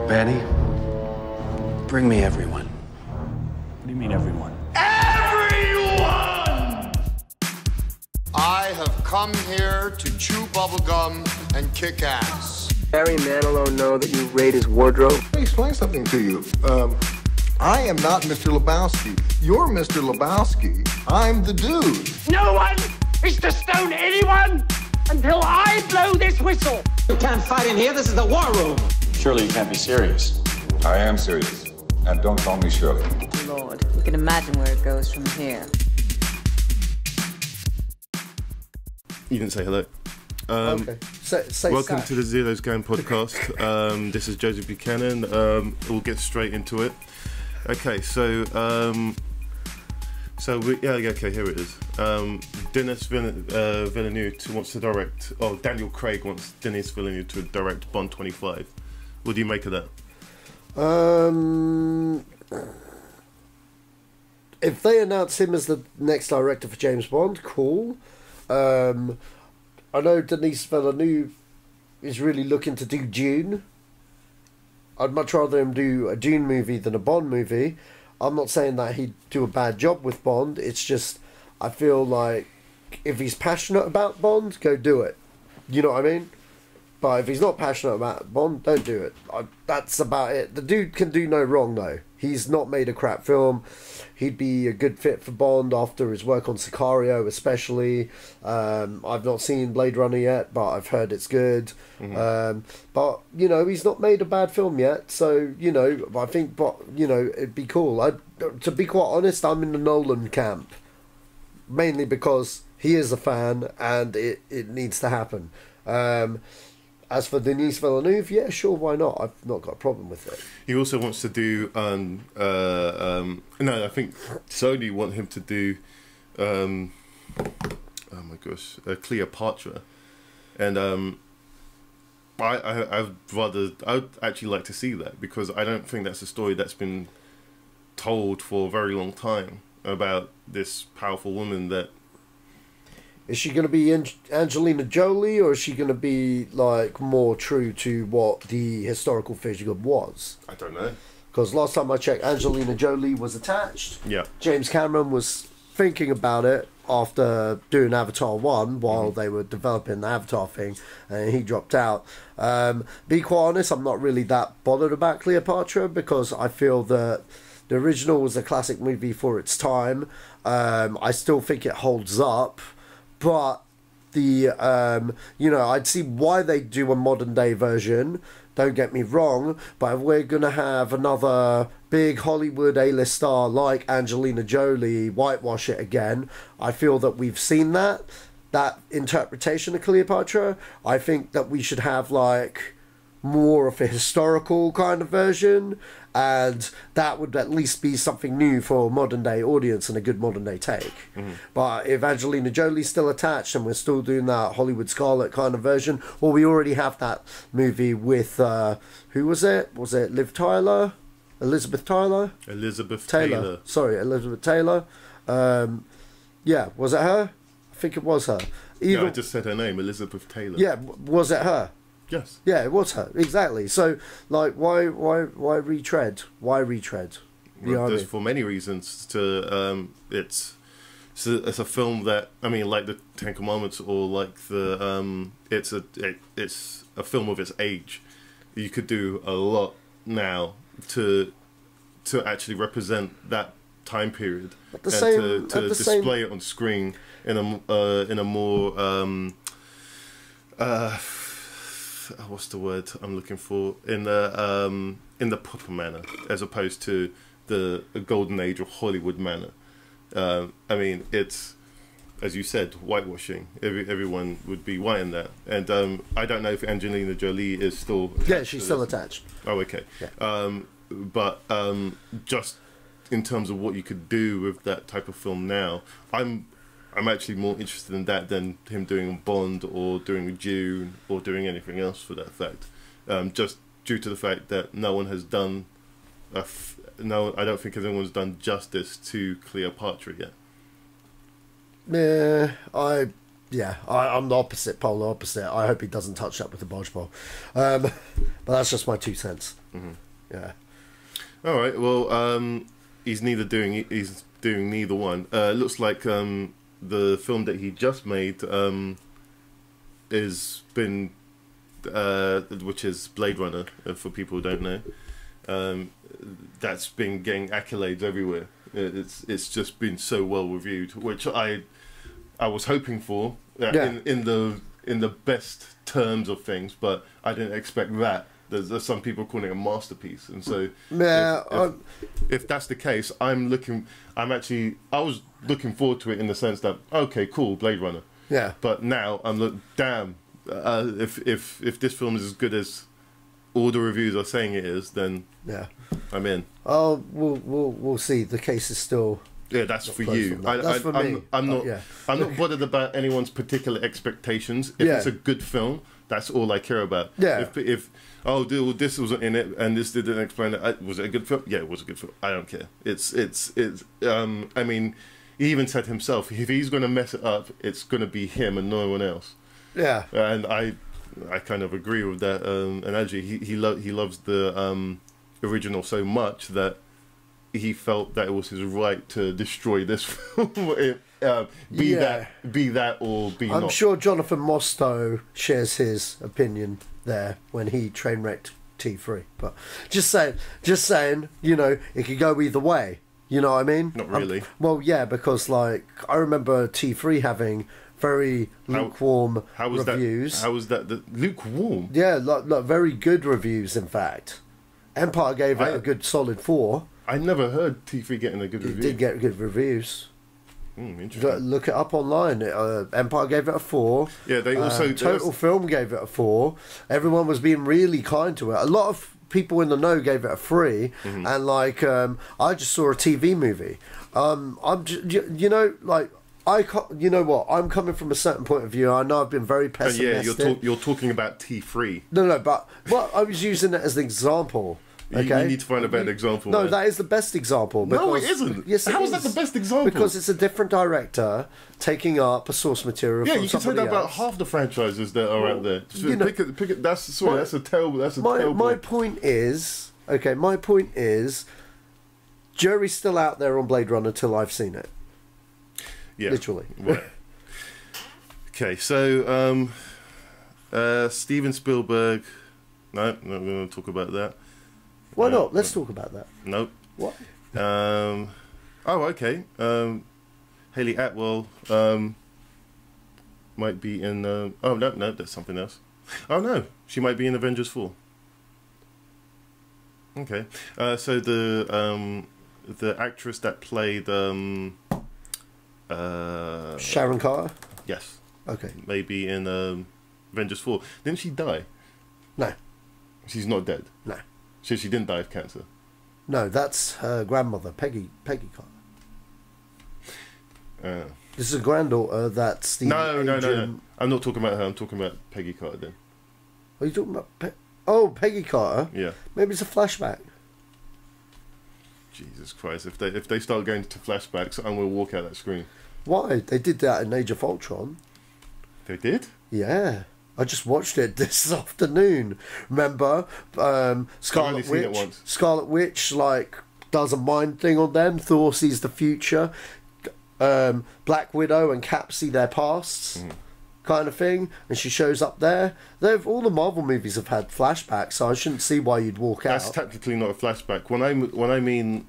Benny, bring me everyone. What do you mean, everyone? Everyone! I have come here to chew bubblegum and kick ass. Barry Manilow know that you raid his wardrobe? Let me explain something to you. I am not Mr. Lebowski. You're Mr. Lebowski. I'm the dude. No one is to stone anyone until I blow this whistle. You can't fight in here. This is the war room. Surely you can't be serious. I am serious. And don't call me Shirley. Lord, you can imagine where it goes from here. You didn't say hello. Okay. Say welcome Sash. to the Zedos Gang podcast. This is Joseph Buchanan. We'll get straight into it. Okay, okay, here it is. Denis Villeneuve wants to direct. Oh, Daniel Craig wants Denis Villeneuve to direct Bond 25. What do you make of that? If they announce him as the next director for James Bond, cool. I know Denis Villeneuve is really looking to do Dune. I'd much rather him do a Dune movie than a Bond movie. I'm not saying that he'd do a bad job with Bond. It's just, I feel like if he's passionate about Bond, go do it. You know what I mean? But if he's not passionate about Bond, don't do it. That's about it. The dude can do no wrong, though. He's not made a crap film. He'd be a good fit for Bond after his work on Sicario, especially. I've not seen Blade Runner yet, but I've heard it's good. Mm-hmm. But, you know, he's not made a bad film yet. So, you know, I think, it'd be cool. To be quite honest, I'm in the Nolan camp. Mainly because he is a fan and it needs to happen. As for Denis Villeneuve, yeah, sure, why not? I've not got a problem with it. He also wants to do. No, I think Sony want him to do. Oh my gosh, Cleopatra, and I'd actually like to see that because I don't think that's a story that's been told for a very long time about this powerful woman that. Is she going to be Angelina Jolie, or is she going to be like more true to what the historical figure was? I don't know. Because last time I checked, Angelina Jolie was attached. Yeah. James Cameron was thinking about it after doing Avatar 1 while they were developing the Avatar thing, and he dropped out. Be quite honest, I'm not really that bothered about Cleopatra because I feel that the original was a classic movie for its time. I still think it holds up. But I'd see why they do a modern day version. Don't get me wrong, but if we're gonna have another big Hollywood A-list star like Angelina Jolie whitewash it again, I feel that we've seen that interpretation of Cleopatra. I think that we should have like more of a historical kind of version, and that would at least be something new for a modern day audience and a good modern day take. Mm-hmm. But if Angelina Jolie's still attached and we're still doing that Hollywood Scarlet kind of version, or we already have that movie with who was it? Was it Elizabeth Taylor? Elizabeth Taylor. Sorry, Elizabeth Taylor. Yeah, was it her? I think it was her. Yeah, I just said her name, Elizabeth Taylor. Yeah, was it her? Yes. Yeah, it was her. Exactly. So, like, why retread? Why retread? Well, there's for many reasons. It's a film that, I mean, like the Ten Commandments, or like the it's a film of its age. You could do a lot now to actually represent that time period and to display it on screen in a more what's the word I'm looking for, in the proper manner, as opposed to the golden age of Hollywood manner. I mean, it's, as you said, whitewashing. Everyone would be whiting that, and I don't know if Angelina Jolie is still attached. Yeah, she's still attached. Oh, okay. Yeah. But just in terms of what you could do with that type of film now, I'm actually more interested in that than him doing Bond or doing Dune or doing anything else for that fact. Just due to the fact that no one has done, I don't think anyone's done justice to Cleopatra yet. Yeah, Yeah, I'm the polar opposite. I hope he doesn't touch that with the bodge bowl. But that's just my 2 cents. Mm-hmm. Yeah. All right. Well, he's doing neither one. It looks like the film that he just made is been which is Blade Runner, for people who don't know. That's been getting accolades everywhere. It's just been so well reviewed, which I was hoping for in the best terms of things, but I didn't expect that. There's some people calling it a masterpiece, and so if that's the case, I was looking forward to it in the sense that, okay, cool, Blade Runner. Yeah. But now I'm damn. If this film is as good as all the reviews are saying it is, then I'm in. Oh, we'll see. The case is still. Yeah, that's for you. That's for me. I'm not bothered about anyone's particular expectations. If it's a good film, that's all I care about. Yeah. If this wasn't in it and this didn't explain it, was it a good film? Yeah, it was a good film. I don't care. It's. I mean, he even said himself, if he's going to mess it up, it's going to be him and no one else. Yeah. And I kind of agree with that analogy. He loves the original so much that he felt that it was his right to destroy this film. Be that or be not. I'm sure Jonathan Mostow shares his opinion there when he train wrecked T3. But just saying, you know, it could go either way. You know what I mean? Not really. Well, yeah, because like I remember T3 having very lukewarm reviews. How was that lukewarm? Yeah, like very good reviews. In fact, Empire gave it a good solid 4. I never heard T3 getting a good review. It did get good reviews. Interesting. Look it up online. Empire gave it a 4. Yeah, they also Total Film gave it a 4. Everyone was being really kind to it. A lot of people in the know gave it a 3, and like I just saw a TV movie. You know, like you know what? I'm coming from a certain point of view. I know I've been very pessimistic. Yeah, you're talking about T3. No, but I was using it as an example. Okay? You need to find a better example. No, that is the best example. Because, no, it isn't. Yes, How is that the best example? Because it's a different director taking up a source material. Yeah, from you can say that about half the franchises that are out there. You know, pick it. That's a terrible. My point is, jury's still out there on Blade Runner till I've seen it. Yeah, literally. Right. Okay, so Steven Spielberg. No, not going to talk about that. Why not? Let's talk about that. Nope. What? Okay. Haley Atwell might be in. No, that's something else. Oh no, she might be in Avengers 4. Okay. So the actress that played Sharon Carter. Yes. Okay. Maybe in Avengers 4. Didn't she die? No. She's not dead. No. So she didn't die of cancer. No, that's her grandmother, Peggy Carter. This is a granddaughter that Steve. No. I'm not talking about her. I'm talking about Peggy Carter. Then. Are you talking about? Peggy Carter. Yeah. Maybe it's a flashback. Jesus Christ! If they start going to flashbacks, I'm going to walk out that screen. Why? They did that in Age of Ultron. They did? Yeah. I just watched it this afternoon. Remember, Scarlet Witch. Scarlet Witch like does a mind thing on them. Thor sees the future. Black Widow and Cap see their pasts, kind of thing, and she shows up there. All the Marvel movies have had flashbacks, so I shouldn't see why you'd walk out. That's technically not a flashback. When I mean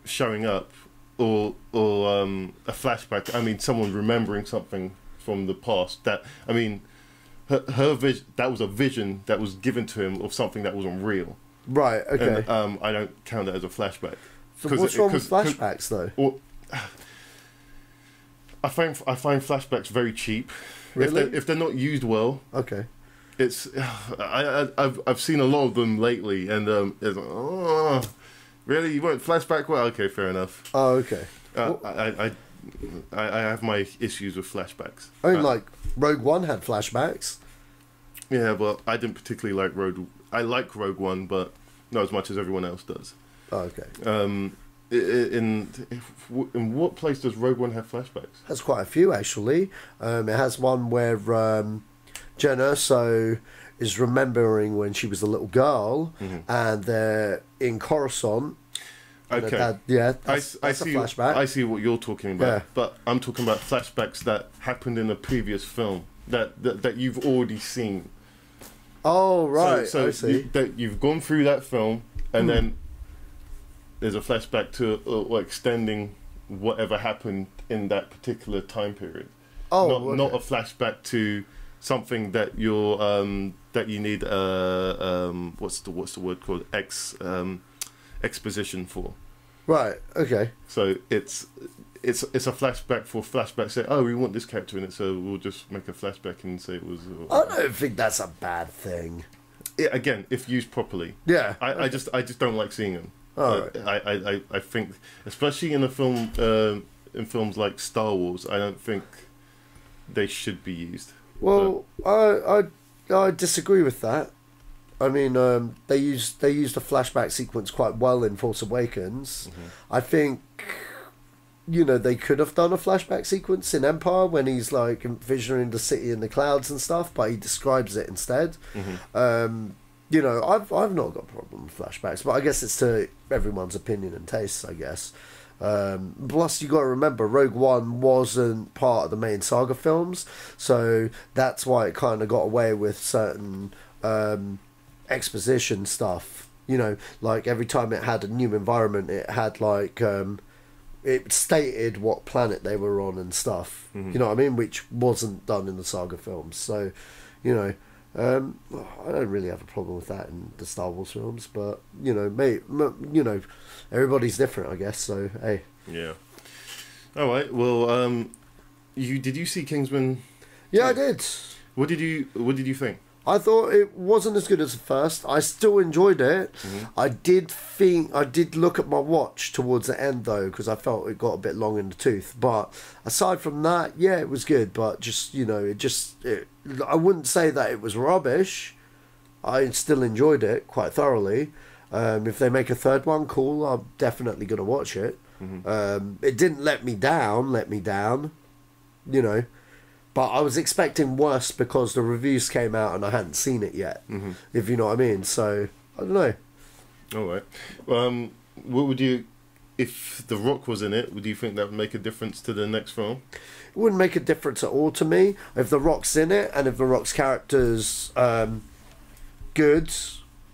showing up or a flashback, I mean someone remembering something from the past. Her vision, that was a vision that was given to him of something that wasn't real. Right, okay. And, I don't count that as a flashback. So what's wrong with flashbacks, though? I find flashbacks very cheap. Really? If they're not used well. Okay. It's I've seen a lot of them lately, and it's like, oh, really, you want flashback? Well, okay, fair enough. Oh, okay. I have my issues with flashbacks. I mean, like Rogue One had flashbacks. Yeah, but I didn't particularly like Rogue. I like Rogue One, but not as much as everyone else does. Oh, okay. in what place does Rogue One have flashbacks? Has quite a few actually. It has one where Jen Erso is remembering when she was a little girl, and they're in Coruscant. Okay. That's a flashback. I see what you're talking about, but I'm talking about flashbacks that happened in a previous film that you've already seen. Oh right, so I see. You've gone through that film, and then there's a flashback to extending whatever happened in that particular time period. Oh, not a flashback to something that you're that you need what's the word called exposition for. Right. Okay. So it's a flashback for flashback. Say, oh, we want this character in it, so we'll just make a flashback and say it was. I don't think that's a bad thing. Yeah, again, if used properly. Yeah. I just don't like seeing them. Right. I think, especially in a film, in films like Star Wars, I don't think they should be used. Well, I disagree with that. I mean, they used a flashback sequence quite well in Force Awakens. I think, they could have done a flashback sequence in Empire when he's like envisioning the city in the clouds and stuff, but he describes it instead. I've not got a problem with flashbacks, but I guess it's to everyone's opinion and tastes, I guess. Plus, you got to remember, Rogue One wasn't part of the main saga films, so that's why it kind of got away with certain exposition stuff. Like every time it had a new environment, it had like it stated what planet they were on and stuff. You know what I mean? Which wasn't done in the saga films. So, I don't really have a problem with that in the Star Wars films, but everybody's different, I guess. So hey. Yeah. All right. Well, did you see Kingsman? Yeah, I did. What did you think? I thought it wasn't as good as the first. I still enjoyed it. I did look at my watch towards the end though, because I felt it got a bit long in the tooth. But aside from that, yeah, it was good. But just I wouldn't say that it was rubbish. I still enjoyed it quite thoroughly. If they make a third one, cool. I'm definitely gonna watch it. It didn't let me down. But I was expecting worse because the reviews came out and I hadn't seen it yet, if you know what I mean. So, I don't know. All right. What would you, if The Rock was in it, would you think that would make a difference to the next film? It wouldn't make a difference at all to me. If The Rock's in it and if The Rock's character's good,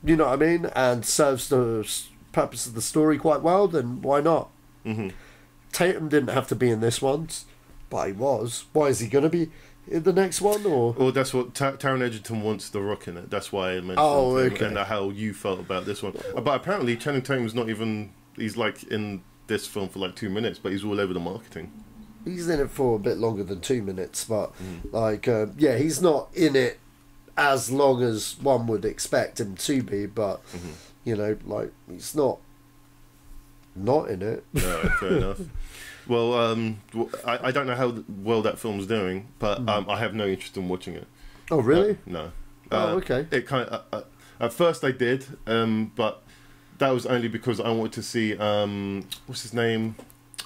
you know what I mean, and serves the purpose of the story quite well, then why not? Tatum didn't have to be in this one. But he was. Why is he going to be in the next one? Or well, that's what Taron Egerton wants The Rock in it. That's why I mentioned and how you felt about this one. But apparently, Channing Tatum's not even. He's like in this film for like 2 minutes, but he's all over the marketing. He's in it for a bit longer than 2 minutes, but he's not in it as long as one would expect him to be. But he's not in it. No, fair enough. Well, I don't know how well that film's doing, but I have no interest in watching it. Oh, really? No. Okay. It kind of at first I did, but that was only because I wanted to see what's his name,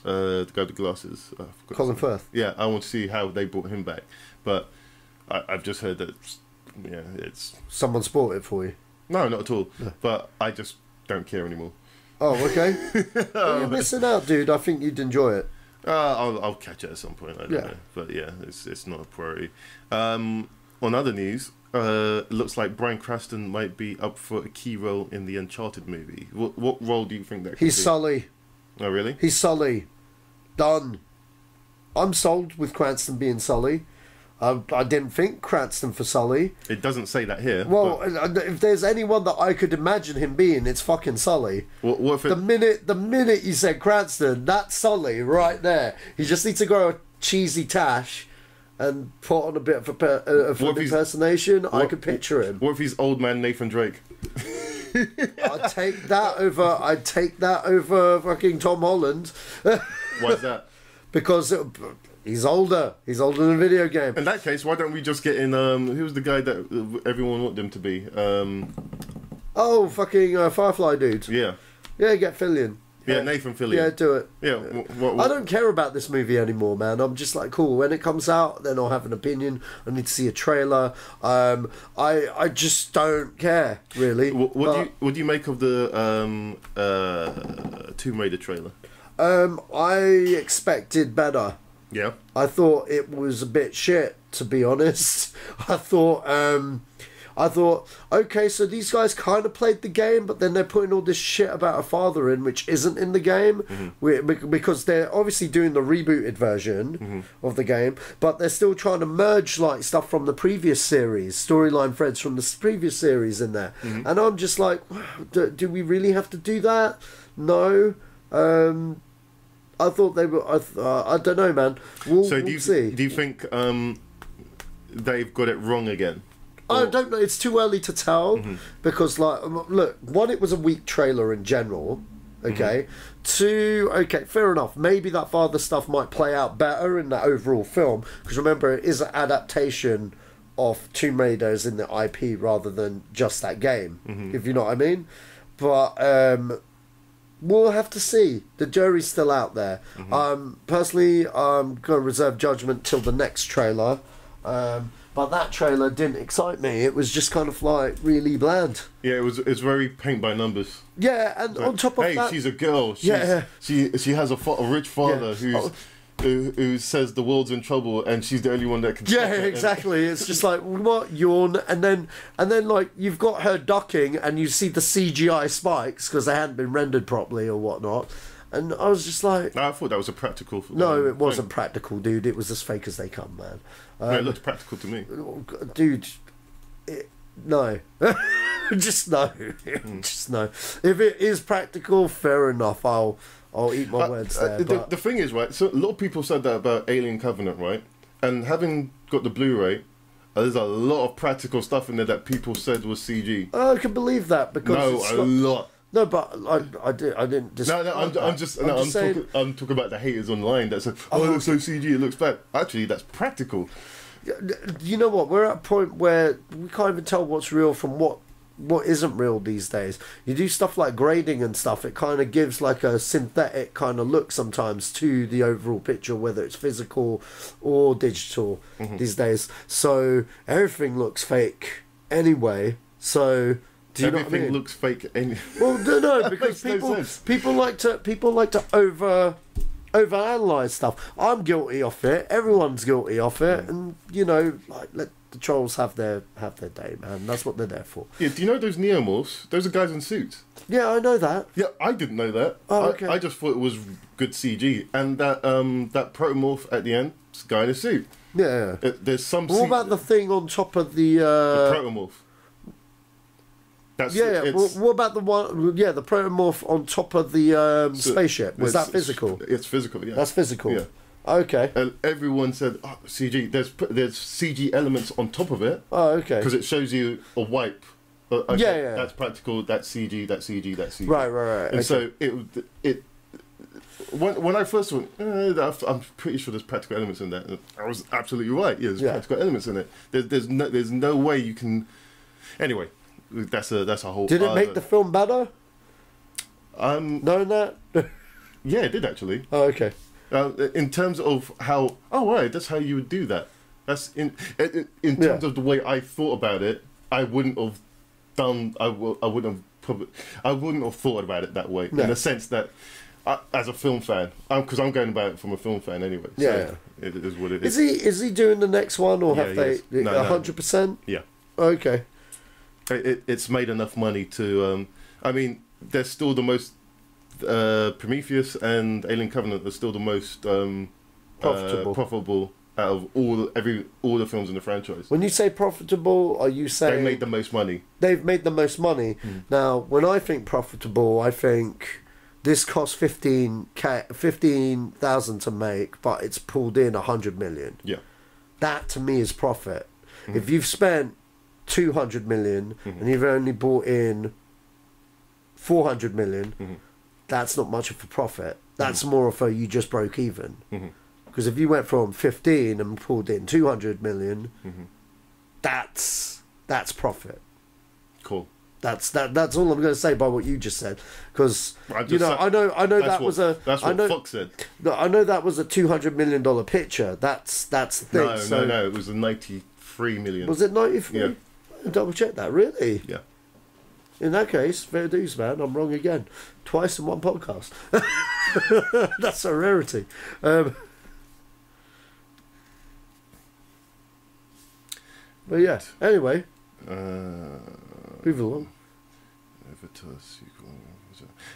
the guy with the glasses. Colin Firth. Yeah, I want to see how they brought him back, but I've just heard that it's someone spoiled it for you. No, not at all. No. But I just don't care anymore. Oh, okay. Well, you're missing out, dude. I think you'd enjoy it. I'll catch it at some point. I don't know, but yeah, it's not a priority. On other news, looks like Bryan Cranston might be up for a key role in the Uncharted movie. What role do you think that? He's Sully. Oh, really? He's Sully. Done. I'm sold with Cranston being Sully. I didn't think Cranston for Sully. It doesn't say that here. Well, if there's anyone that I could imagine him being, it's fucking Sully. What if the minute you said Cranston, that's Sully right there. He just needs to grow a cheesy tash and put on a bit of an impersonation. I could picture him. What if he's old man Nathan Drake? I'd take that over fucking Tom Holland. Why is that? Because he's older. He's older than a video game. In that case, why don't we just get in... who was the guy that everyone wanted him to be? Firefly dude. Yeah. Yeah, get Fellini. Yeah, Nathan Fillion. Yeah, do it. Yeah. I don't care about this movie anymore, man. I'm just like, cool. When it comes out, then I'll have an opinion. I need to see a trailer. I just don't care really. What do you make of the Tomb Raider trailer? I expected better. Yeah. I thought it was a bit shit, to be honest. I thought, okay, so these guys kind of played the game, but then they're putting all this shit about a father in, which isn't in the game, because they're obviously doing the rebooted version of the game, but they're still trying to merge like stuff from the previous series, storyline threads from the previous series in there, and I'm just like, do we really have to do that? No. I thought they were. I don't know, man. We'll see. Do you think they've got it wrong again? I don't know. It's too early to tell because, like, look, one, it was a weak trailer in general. Okay. Two, okay, fair enough. Maybe that father stuff might play out better in that overall film because remember, it is an adaptation of Tomb Raiders in the IP rather than just that game. If you know what I mean. But we'll have to see. The jury's still out there. Personally, I'm going to reserve judgment till the next trailer. But that trailer didn't excite me. It was just kind of like really bland. Yeah, it's very paint by numbers. Yeah, and like, on top of that, she's a girl. She has a rich father who says the world's in trouble, and she's the only one that can. Yeah, exactly. It's just like what yawn, and then like you've got her ducking, and you see the CGI spikes because they hadn't been rendered properly or whatnot. And I was just like, no, I thought that was a practical. No, it wasn't practical, dude. It was as fake as they come, man. No, it looked practical to me, dude. No, just no, just no. If it is practical, fair enough. I'll eat my words there. The thing is, right, so a lot of people said that about Alien Covenant, right? And having got the Blu-ray, there's a lot of practical stuff in there that people said was CG. I can believe that because a lot. No, but I didn't. I'm talking about the haters online that said, "Oh, it looks so CG, it looks bad." Actually, that's practical. You know what? We're at a point where we can't even tell what's real from what isn't real these days. You do stuff like grading and stuff, it kind of gives like a synthetic kind of look sometimes to the overall picture, whether it's physical or digital these days. So everything looks fake anyway. So do you know what I mean? Looks fake anyway. Well, no, because people like to overanalyze stuff. I'm guilty of it. Everyone's guilty of it, and you know, like let the trolls have their day, man. That's what they're there for. Yeah. Do you know those neomorphs? Those are guys in suits. Yeah, I know that. Yeah, I didn't know that. Oh, okay. I just thought it was good CG, and that protomorph at the end, is a guy in a suit. Yeah. There's some. What about the thing on top of the protomorph? What about the one? Yeah, the protomorph on top of the spaceship. Was that physical? It's physical. Yeah, that's physical. Yeah. Okay. And everyone said, "Oh, CG." There's CG elements on top of it. Oh, okay. Because it shows you a wipe. Okay, yeah. That's practical. That's CG. That's CG. That's CG. Right. And so it. When I first went, I'm pretty sure there's practical elements in that. I was absolutely right. Yeah, there's practical elements in it. There's no way you can. Anyway. That's a whole. Did it make the film better? Knowing that. Yeah, it did actually. Oh, okay. In terms of how, right, that's how you would do that. That's in terms of the way I thought about it. I wouldn't have done. I wouldn't have thought about it that way. No. In the sense that, as a film fan, because I'm going about it from a film fan anyway. Yeah. So it is what it is. Is he doing the next one, or have they 100%? Yeah. Okay. It's made enough money to. I mean, they're still the most. Prometheus and Alien Covenant are still the most profitable out of all the films in the franchise. When you say profitable, are you saying they made the most money? They've made the most money. Now, when I think profitable, I think this cost 15,000 to make, but it's pulled in 100 million. Yeah, that to me is profit. If you've spent 200 million and you've only brought in 400 million, that's not much of a profit. That's more of a you just broke even. Because if you went from 15 and pulled in 200 million, that's profit. Cool. That's all I'm going to say by what you just said, because I know that was a that's what Fox said. I know that was a $200 million picture. That's the thing. No, it was a 93 million. Was it 93? Yeah. Double check that. Really? Yeah. In that case, fair dues, man. I'm wrong again, twice in one podcast. That's a rarity. But yeah. Anyway. Move along. Avatar sequel.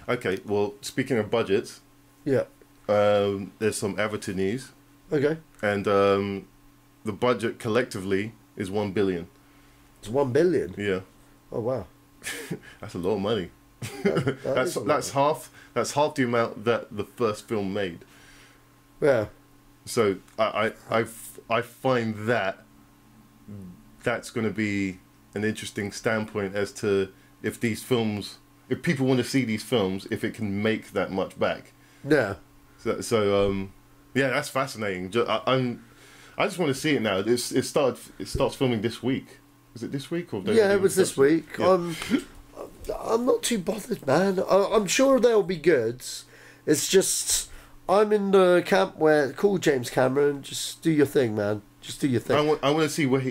Okay, well, speaking of budgets, yeah, there's some Avatar news. Okay. And the budget collectively is $1 billion. It's $1 billion. Yeah. Oh wow. That's a lot of money. That's half the amount that the first film made. Yeah. So I find that's going to be an interesting standpoint as to if people want to see these films, if it can make that much back. Yeah. So yeah, that's fascinating. I just want to see it now. It starts filming this week. Is it this week or? Yeah, it was this week. Yeah. I'm not too bothered, man. I'm sure they'll be good. It's just I'm in the camp where call James Cameron, just do your thing, man. Just do your thing. I want to see where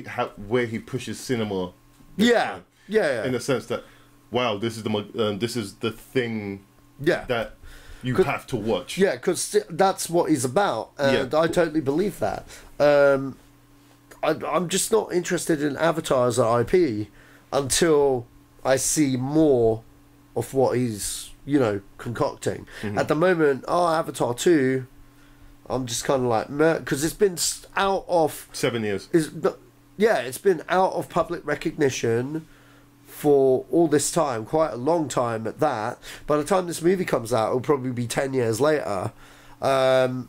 he pushes cinema. Yeah. In the sense that, wow, this is the thing. Yeah. That you have to watch. Yeah, because that's what he's about, and I totally believe that. I'm just not interested in Avatar as an IP until I see more of what he's, concocting. Mm-hmm. At the moment, Avatar 2, I'm just kind of like, because it's been out of... 7 years. It's been out of public recognition for all this time, quite a long time at that. By the time this movie comes out, it'll probably be 10 years later. You know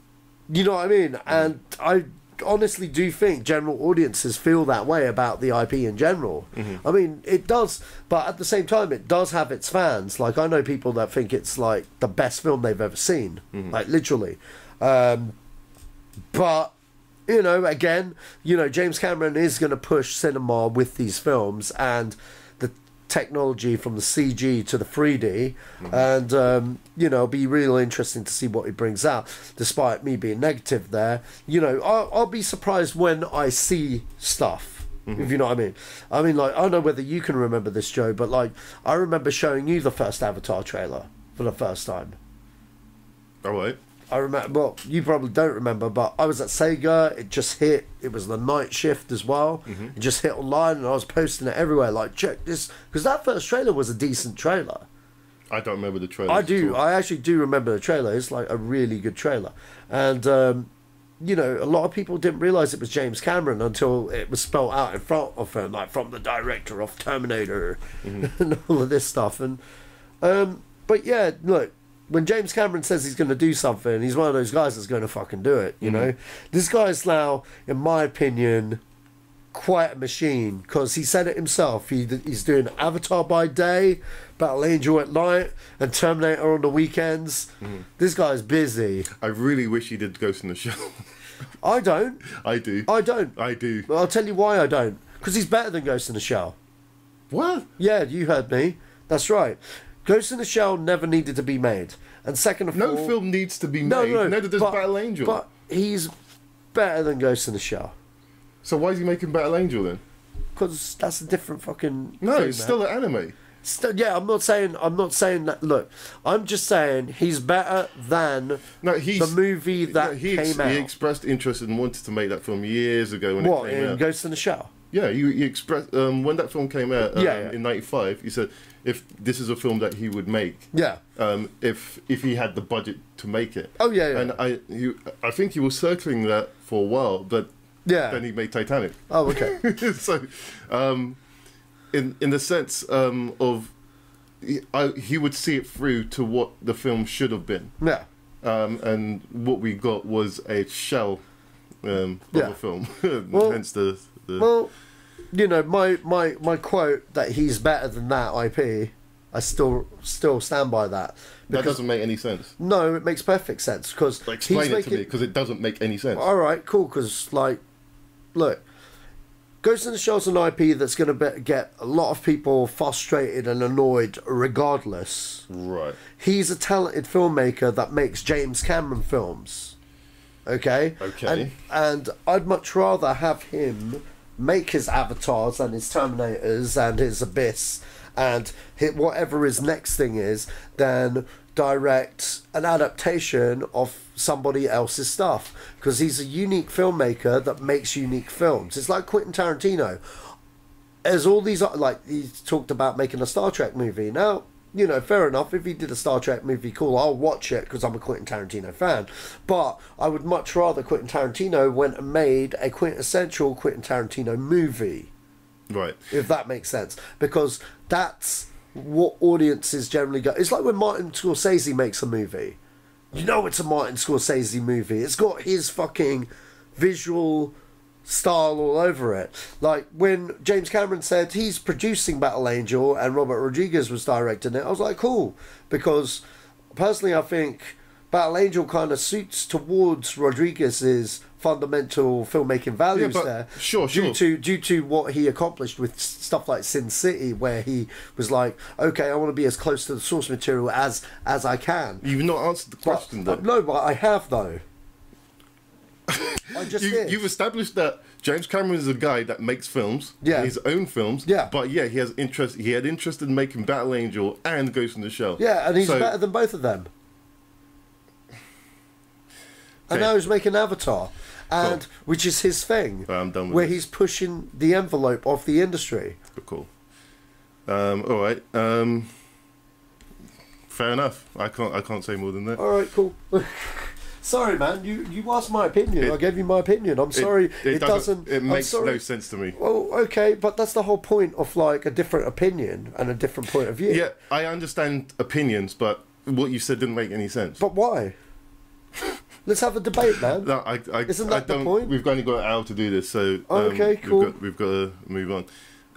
what I mean? And I honestly do think general audiences feel that way about the IP in general. Mm-hmm. I mean, it does, but at the same time, it does have its fans. Like, I know people that think it's like the best film they've ever seen, like literally. But again, James Cameron is going to push cinema with these films and the technology from the CG to the 3D, and it'll be really interesting to see what he brings out. Despite me being negative there, I'll be surprised when I see stuff. If you know what I mean. I mean, like, I don't know whether you can remember this, Joe, but like, I remember showing you the first Avatar trailer for the first time. All right. I remember, well, you probably don't remember, but I was at Sega, it just hit, it was the night shift as well, it just hit online, and I was posting it everywhere, like, check this, because that first trailer was a decent trailer. I don't remember the trailer. I actually do remember the trailer, it's like a really good trailer, and, a lot of people didn't realise it was James Cameron until it was spelled out in front of him, like, from the director of Terminator, and all of this stuff, and, but yeah, look, when James Cameron says he's going to do something, he's one of those guys that's going to fucking do it, you know? This guy's now, in my opinion, quite a machine, because he said it himself. He's doing Avatar by day, Battle Angel at night, and Terminator on the weekends. This guy's busy. I really wish he did Ghost in the Shell. I don't. I do. I don't. I do. Well, I'll tell you why I don't. Because he's better than Ghost in the Shell. What? Yeah, you heard me. That's right. Ghost in the Shell never needed to be made. And second of all... No film needs to be made. Neither does Battle Angel. But he's better than Ghost in the Shell. So why is he making Battle Angel then? Because that's a different fucking... No, thing, it's man. still an anime. Yeah, I'm not saying that. Look, I'm just saying he's better than the movie that came out. He expressed interest and wanted to make that film years ago when it came out. Ghost in the Shell? Yeah, he expressed when that film came out in '95. He said if this is a film that he would make, if he had the budget to make it. Oh yeah. And I think he was circling that for a while, but then he made Titanic. Oh okay. So, in the sense of he would see it through to what the film should have been. Yeah. And what we got was a shell of a film. Hence the. Well, my quote that he's better than that IP, I still stand by that. That doesn't make any sense. No, it makes perfect sense because explain it to me because it doesn't make any sense. All right, cool. Because look, Ghost in the Shell's an IP that's going to get a lot of people frustrated and annoyed regardless. Right. He's a talented filmmaker that makes James Cameron films. Okay? Okay. And I'd much rather have him make his Avatars and his Terminators and his Abyss and hit whatever his next thing is than direct an adaptation of somebody else's stuff, because he's a unique filmmaker that makes unique films. It's like Quentin Tarantino. There's all these, like, he talked about making a Star Trek movie. Now, you know, fair enough, if he did a Star Trek movie, cool, I'll watch it because I'm a Quentin Tarantino fan. But I would much rather Quentin Tarantino went and made a quintessential Quentin Tarantino movie. Right. If that makes sense. Because that's what audiences generally go. It's like when Martin Scorsese makes a movie. You know it's a Martin Scorsese movie. It's got his fucking visual style all over it. Like when James Cameron said he's producing Battle Angel and Robert Rodriguez was directing it, I was like, cool. Because personally I think Battle Angel kind of suits towards Rodriguez's fundamental filmmaking values there. Sure. Due to what he accomplished with stuff like Sin City, where he was like, okay, I want to be as close to the source material as I can. You've not answered the question, though. No, but I have, though. I just did. You've established that James Cameron is a guy that makes films, his own films. Yeah. But yeah, he has interest. He had interest in making Battle Angel and Ghost in the Shell. Yeah, and he's better than both of them. And now he's making Avatar, and which is his thing. I'm done with where this. he's pushing the envelope of the industry. Cool. All right. Fair enough. I can't say more than that. All right, cool. Sorry, man. You asked my opinion. I gave you my opinion. I'm sorry. It doesn't. It makes no sense to me. Well, okay, but that's the whole point of like a different opinion and a different point of view. Yeah, I understand opinions, but what you said didn't make any sense. But why? Let's have a debate, man. No, Isn't that the point? We've only got an hour to do this, so okay, cool. We've got to move on.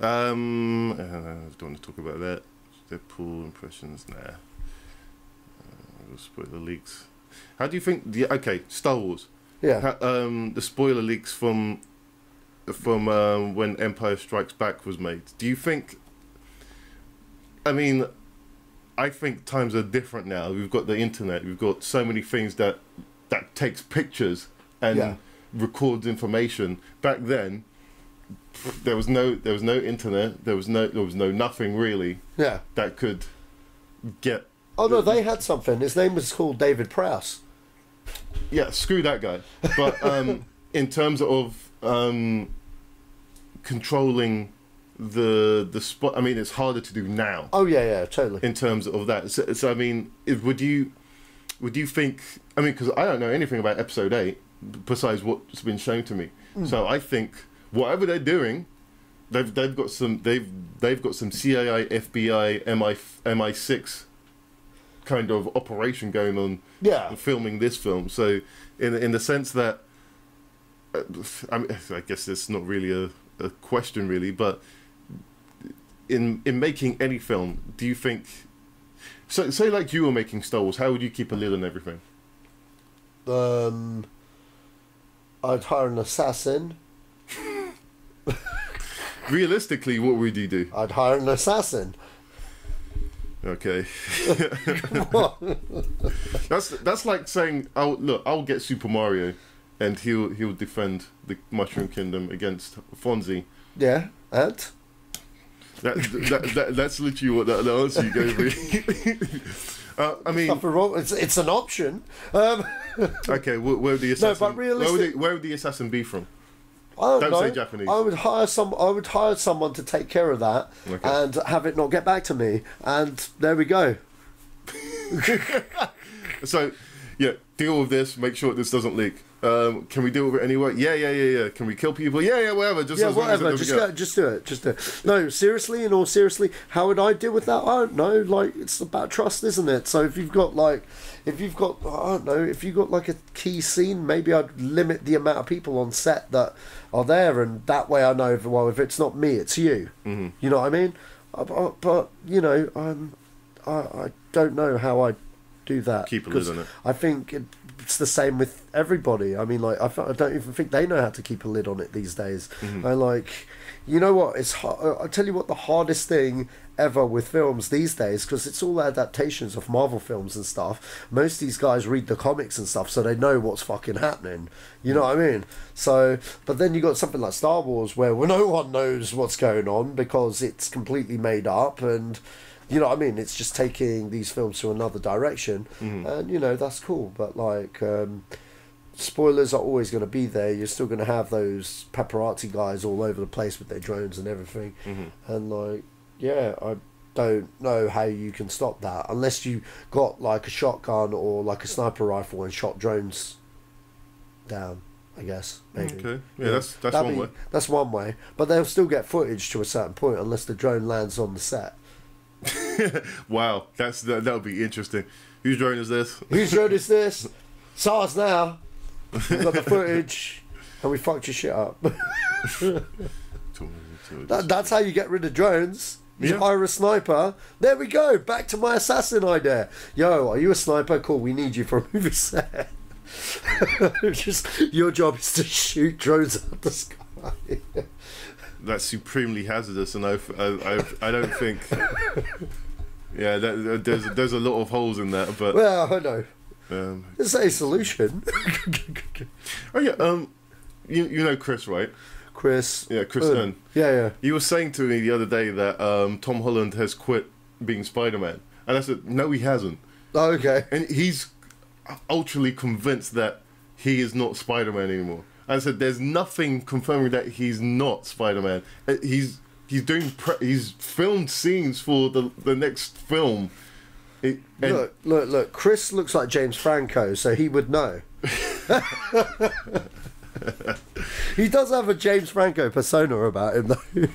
I don't want to talk about that. Deadpool impressions, nah. We'll spoiler leaks. How do you think? Okay, Star Wars. Yeah. The spoiler leaks from when Empire Strikes Back was made. Do you think? I mean, I think times are different now. We've got the internet. We've got so many things that takes pictures and records information. Back then, there was no internet. There was no nothing really. Yeah. That could get. Oh no, they had something. His name was called David Prowse. Yeah, screw that guy. But in terms of controlling the spot, I mean, it's harder to do now. Oh yeah, totally. In terms of that, so I mean, would you think? I mean, because I don't know anything about Episode 8 besides what's been shown to me. So I think whatever they're doing, they've got some CIA, FBI, MI6 kind of operation going on. Yeah. Filming this film. So in the sense that, I guess it's not really a question really, but in making any film, do you think? So say like you were making Star Wars, how would you keep a lid on everything? I'd hire an assassin. Realistically, what would you do? I'd hire an assassin. Okay. that's like saying, I'll get Super Mario, and he'll defend the Mushroom Kingdom against Fonzie. Yeah, and that's literally what the answer you gave me. I mean, nothing wrong. It's an option. Okay, where would the assassin? No, but realistically, where would the assassin be from? I don't know. Say Japanese. I would hire someone to take care of that and have it not get back to me. And there we go. So, yeah, deal with this. Make sure this doesn't leak. Can we deal with it anyway? Yeah. Can we kill people? Yeah, whatever. Whatever. Just do it. No, seriously, in all seriously, how would I deal with that? I don't know. Like, it's about trust, isn't it? So if you've got like a key scene, maybe I'd limit the amount of people on set that are there, and that way I know, well, if it's not me, it's you. Mm-hmm. You know what I mean? But you know, I don't know how I do that. Keep a lid on it. I think it's the same with everybody. I mean, like, I don't even think they know how to keep a lid on it these days. Mm-hmm. I like, you know what? It's I tell you what, the hardest thing ever with films these days, because it's all adaptations of Marvel films and stuff. Most of these guys read the comics and stuff, so they know what's fucking happening. You know what I mean? So, but then you got something like Star Wars, where no one knows what's going on because it's completely made up, and you know what I mean? It's just taking these films to another direction, and you know, that's cool. But like, spoilers are always going to be there. You're still going to have those paparazzi guys all over the place with their drones and everything, and like, yeah, I don't know how you can stop that unless you got like a shotgun or like a sniper rifle and shot drones down, I guess, maybe. Okay, yeah, that's one way. That's one way, but they'll still get footage to a certain point unless the drone lands on the set. Wow, that'll be interesting. Whose drone is this? Whose drone is this? SARS now. We've got the footage, and we fucked your shit up. That's how you get rid of drones. You hire a sniper. There we go. Back to my assassin idea. Yo, are you a sniper? Cool. We need you for a movie set. Just your job is to shoot drones out the sky. That's supremely hazardous, and I don't think. Yeah, there's a lot of holes in that, but well, I know. It's a solution. Oh yeah, you know Chris, right? Chris. Yeah, Chris Nunn. Yeah. He was saying to me the other day that Tom Holland has quit being Spider-Man, and I said no, he hasn't. Oh, okay. And he's ultra convinced that he is not Spider-Man anymore. I said there's nothing confirming that he's not Spider-Man. He's he's filmed scenes for the next film. Look. Chris looks like James Franco, so he would know. He does have a James Franco persona about him, though.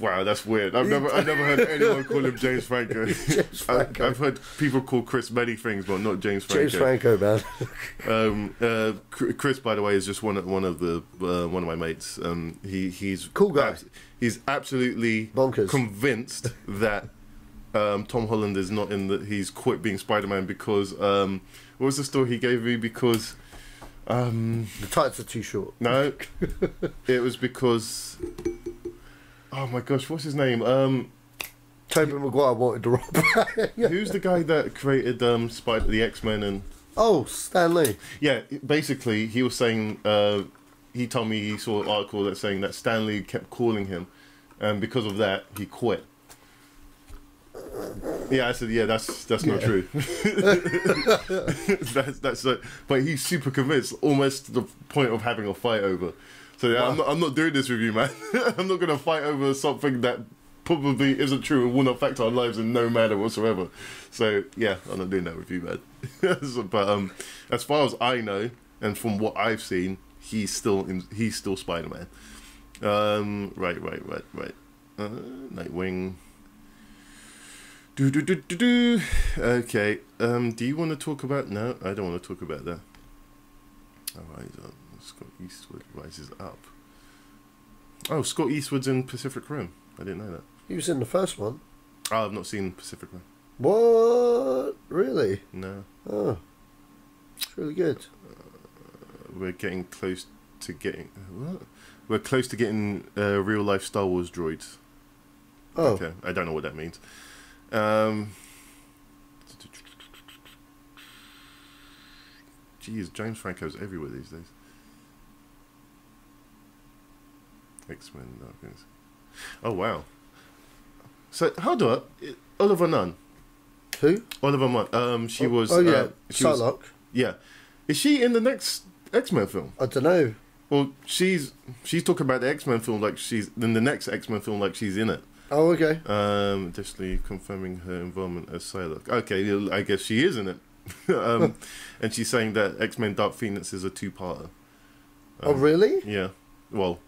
Wow, that's weird. I've never heard anyone call him James Franco. James Franco. I've heard people call Chris many things, but not James Franco. James Franco, man. Chris, by the way, is just one of my mates. He's cool guy. He's absolutely bonkers convinced that Tom Holland is not he's quit being Spider-Man because what was the story he gave me? Because the tights are too short. No, it was because. Oh my gosh, what's his name? Tobey Maguire wanted to rob. Who's the guy that created the X-Men and? Oh, Stan Lee. Yeah, basically he was saying he told me he saw an article that's saying that Stan Lee kept calling him, and because of that he quit. Yeah, I said yeah, that's not true. that's but he's super convinced, almost to the point of having a fight over. So yeah, wow. I'm not doing this with you, man. I'm not going to fight over something that probably isn't true and will not affect our lives in no manner whatsoever. So yeah, I'm not doing that with you, man. But as far as I know, and from what I've seen, he's still Spider-Man. Right. Nightwing. Okay. Do you want to talk about? No, I don't want to talk about that. All right. Scott Eastwood rises up. Oh, Scott Eastwood's in Pacific Rim. I didn't know that. He was in the first one. Oh, I've not seen Pacific Rim. What? Really? No. Oh, it's really good. We're getting close to getting. What? We're close to getting real life Star Wars droids. Oh. Okay, I don't know what that means. Geez, James Franco's everywhere these days. X-Men. Oh wow. So hold on, Oliver Nunn. Who? Oliver Nunn. She was. Oh yeah, Psylocke. Yeah. Is she in the next X-Men film? I don't know. Well, she's talking about the X-Men film like she's in the next X-Men film like she's in it. Oh, okay. Additionally confirming her involvement as Psylocke. Okay, I guess she is in it. And she's saying that X-Men Dark Phoenix is a two-parter. Oh, really? Yeah. Well,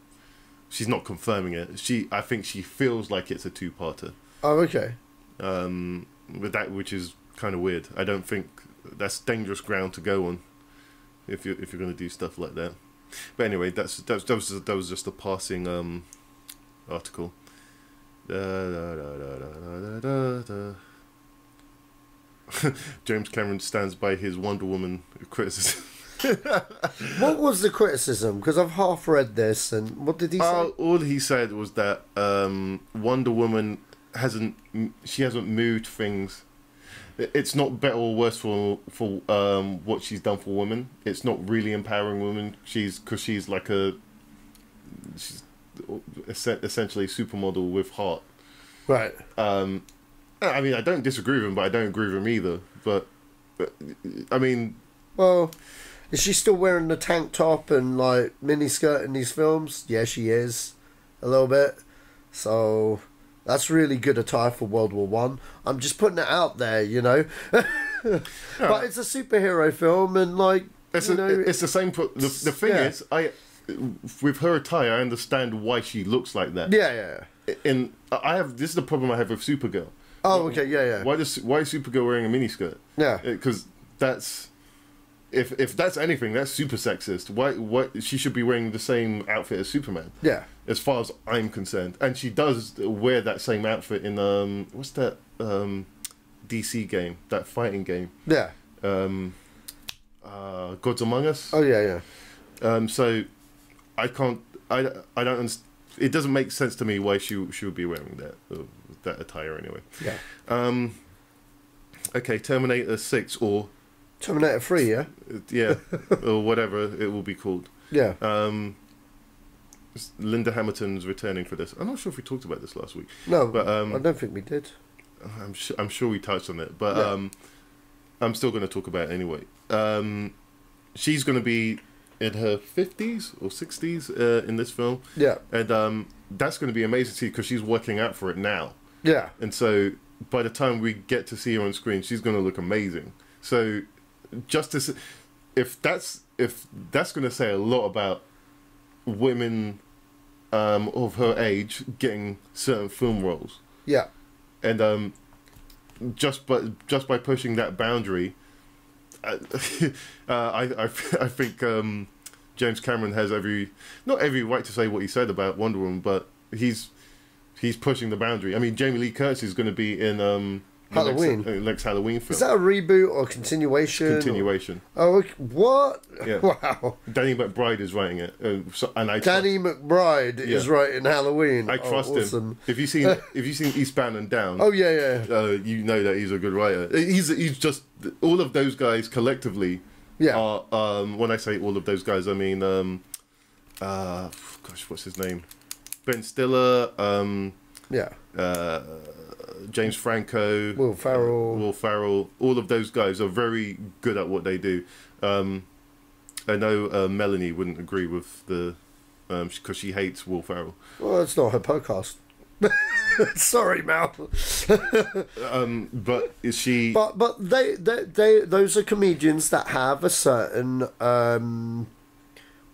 she's not confirming it. I think she feels like it's a two-parter. Oh, okay. With that, which is kind of weird. I don't think that's dangerous ground to go on if you're going to do stuff like that. But anyway, that was just a passing article. James Cameron stands by his Wonder Woman criticism. What was the criticism? Because I've half read this, and what did he say? All he said was that Wonder Woman hasn't moved things. It's not better or worse for what she's done for women. It's not really empowering women. She's essentially a supermodel with heart. Right. I mean, I don't disagree with him, but I don't agree with him either. But I mean, well, is she still wearing the tank top and like mini skirt in these films? Yeah, she is, a little bit. So that's really good attire for World War One. I'm just putting it out there, you know. But it's a superhero film, and like it's the same. The thing is, with her attire, I understand why she looks like that. Yeah. And this is the problem I have with Supergirl. Oh, okay, yeah. Why is Supergirl wearing a miniskirt? Yeah, because that's if that's anything, that's super sexist. Why she should be wearing the same outfit as Superman? Yeah, as far as I'm concerned, and she does wear that same outfit in what's that DC game, that fighting game? Yeah, Gods Among Us. Oh yeah. So I don't understand. It doesn't make sense to me why she would be wearing that attire anyway. Yeah. Okay, Terminator 6 or Terminator 3, yeah? Yeah, or whatever it will be called. Yeah. Linda Hamilton's returning for this. I'm not sure if we talked about this last week. No, but I don't think we did. I'm sure we touched on it, but yeah. I'm still going to talk about it anyway. She's going to be in her 50s or 60s in this film. Yeah. And that's going to be amazing to see because she's working out for it now. Yeah. And so by the time we get to see her on screen, she's going to look amazing. So just to if that's going to say a lot about women of her age getting certain film roles. Yeah. And just by pushing that boundary, I think James Cameron has not every right to say what he said about Wonder Woman, but he's pushing the boundary. I mean, Jamie Lee Curtis is going to be in Halloween. Next Halloween film. Is that a reboot or continuation? Continuation. Oh, okay. What? Yeah. Wow. Danny McBride is writing it, Danny McBride is writing Halloween. I trust him. If you've seen Eastbound and Down, oh yeah. You know that he's a good writer. He's just all of those guys collectively. Yeah. Are when I say all of those guys, I mean what's his name? Ben Stiller. James Franco, Will Ferrell, all of those guys are very good at what they do. I know Melanie wouldn't agree with the because she hates Will Ferrell. Well, it's not her podcast. Sorry, Mal. But is she? But they those are comedians that have a certain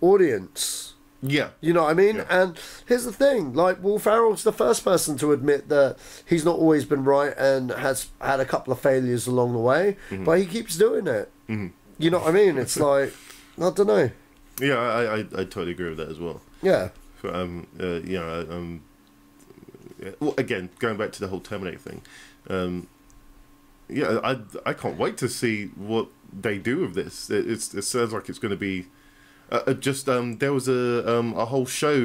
audience. Yeah. You know what I mean? Yeah. And here's the thing, like, Will Ferrell's the first person to admit that he's not always been right and has had a couple of failures along the way, but he keeps doing it. Mm-hmm. You know what I mean? It's like, I don't know. Yeah, I totally agree with that as well. Yeah. Well, again, going back to the whole Terminator thing, I can't wait to see what they do with this. It sounds like it's going to be there was a whole show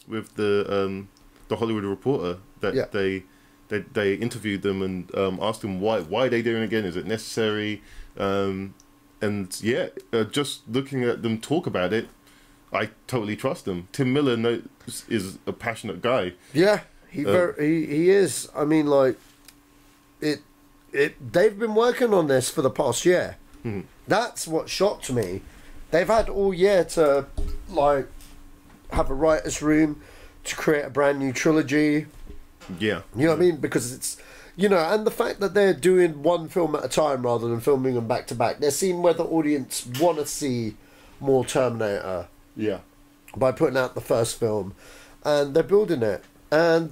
with the Hollywood Reporter that they interviewed them and asked them why are they doing it again? Is it necessary? Just looking at them talk about it, I totally trust them. Tim Miller is a passionate guy. Yeah, he is. I mean, like they've been working on this for the past year. Mm-hmm. That's what shocked me. They've had all year to like have a writer's room to create a brand new trilogy. Yeah. You know what I mean? Because it's, and the fact that they're doing one film at a time rather than filming them back to back, they're seeing where the audience want to see more Terminator. Yeah. By putting out the first film. And they're building it. And,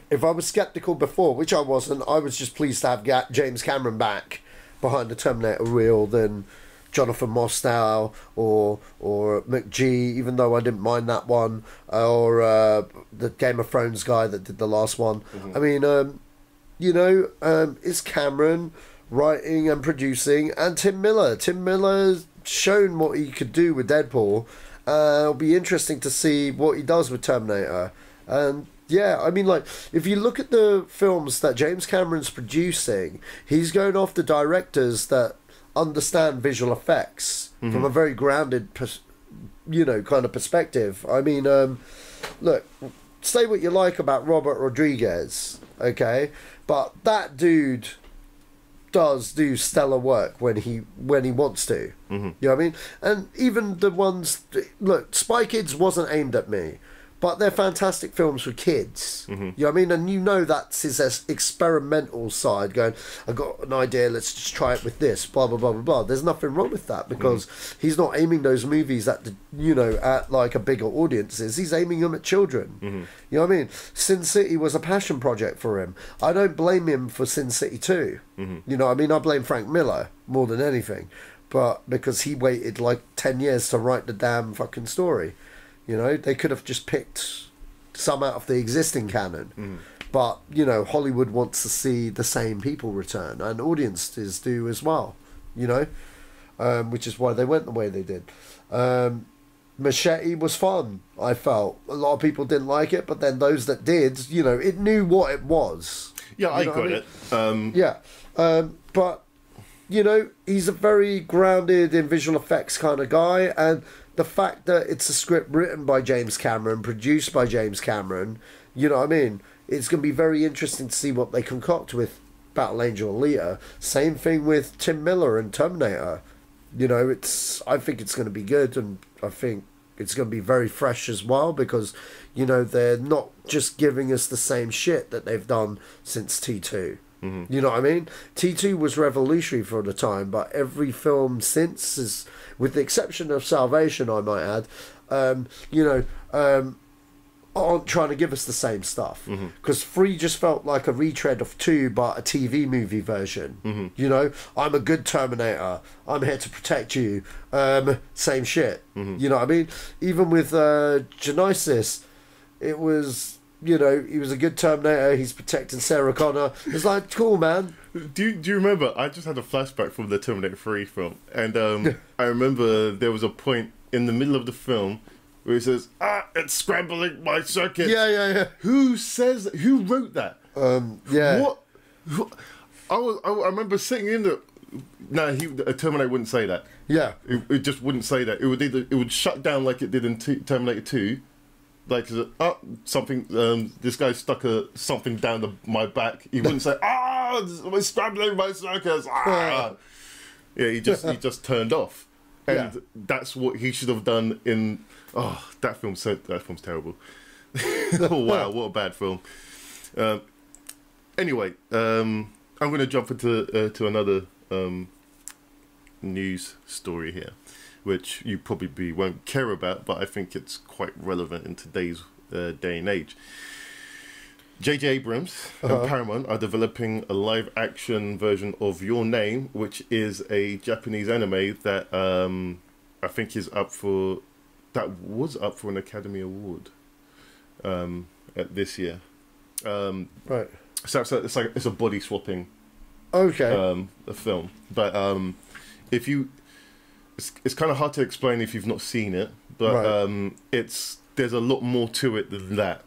if I was skeptical before, which I wasn't, I was just pleased to have James Cameron back behind the Terminator reel than Jonathan Mostow or McGee, even though I didn't mind that one, or the Game of Thrones guy that did the last one. Mm-hmm. I mean, it's Cameron writing and producing, and Tim Miller. Tim Miller's shown what he could do with Deadpool. It'll be interesting to see what he does with Terminator. And yeah, I mean, like, if you look at the films that James Cameron's producing, he's going off the directors that understand visual effects from a very grounded, kind of perspective. I mean, look, say what you like about Robert Rodriguez, okay, but that dude does do stellar work when he wants to. You know what I mean? And even the ones, look, Spy Kids wasn't aimed at me, but they're fantastic films for kids. You know what I mean? And that's his experimental side, going, I got an idea, let's just try it with this, blah, blah, blah, blah, blah. There's nothing wrong with that, because he's not aiming those movies at, at like a bigger audiences. He's aiming them at children. You know what I mean? Sin City was a passion project for him. I don't blame him for Sin City 2. You know what I mean? I blame Frank Miller more than anything. But because he waited like 10 years to write the damn fucking story. They could have just picked some out of the existing canon. But, Hollywood wants to see the same people return, and audiences do as well, which is why they went the way they did. Machete was fun, I felt. A lot of people didn't like it, but then those that did, it knew what it was. Yeah, I got it. But, he's a very grounded in visual effects kind of guy, and the fact that it's a script written by James Cameron, produced by James Cameron, you know what I mean? It's going to be very interesting to see what they concoct with Battle Angel Alita. Same thing with Tim Miller and Terminator. I think it's going to be good, and I think it's going to be very fresh as well, because, they're not just giving us the same shit that they've done since T2. You know what I mean? T2 was revolutionary for the time, but every film since is, with the exception of Salvation, I might add, aren't trying to give us the same stuff. Because 3 just felt like a retread of 2, but a TV movie version. I'm a good Terminator. I'm here to protect you. Same shit. You know what I mean? Even with Genesis, it was... he was a good Terminator. He's protecting Sarah Connor. It's like, cool, man. Do you remember? I just had a flashback from the Terminator 3 film, and I remember there was a point in the middle of the film where he says, it's scrambling my circuit. Yeah. Who wrote that? Yeah. What? I remember sitting in the... a Terminator wouldn't say that. Yeah. It just wouldn't say that. It would shut down like it did in Terminator 2. Like, something, this guy stuck something down my back. He wouldn't say, it's scrambling my circus. Yeah, he just turned off. And that's what he should have done in, that film's terrible. Oh, wow, what a bad film. Anyway, I'm going to jump into another news story here, which you probably won't care about, but I think it's quite relevant in today's day and age. J.J. Abrams and Paramount are developing a live-action version of Your Name, which is a Japanese anime that I think was up for an Academy Award this year. Right. So it's a body swapping. Okay. A film, but if you. It's kind of hard to explain if you've not seen it, but there's a lot more to it than that,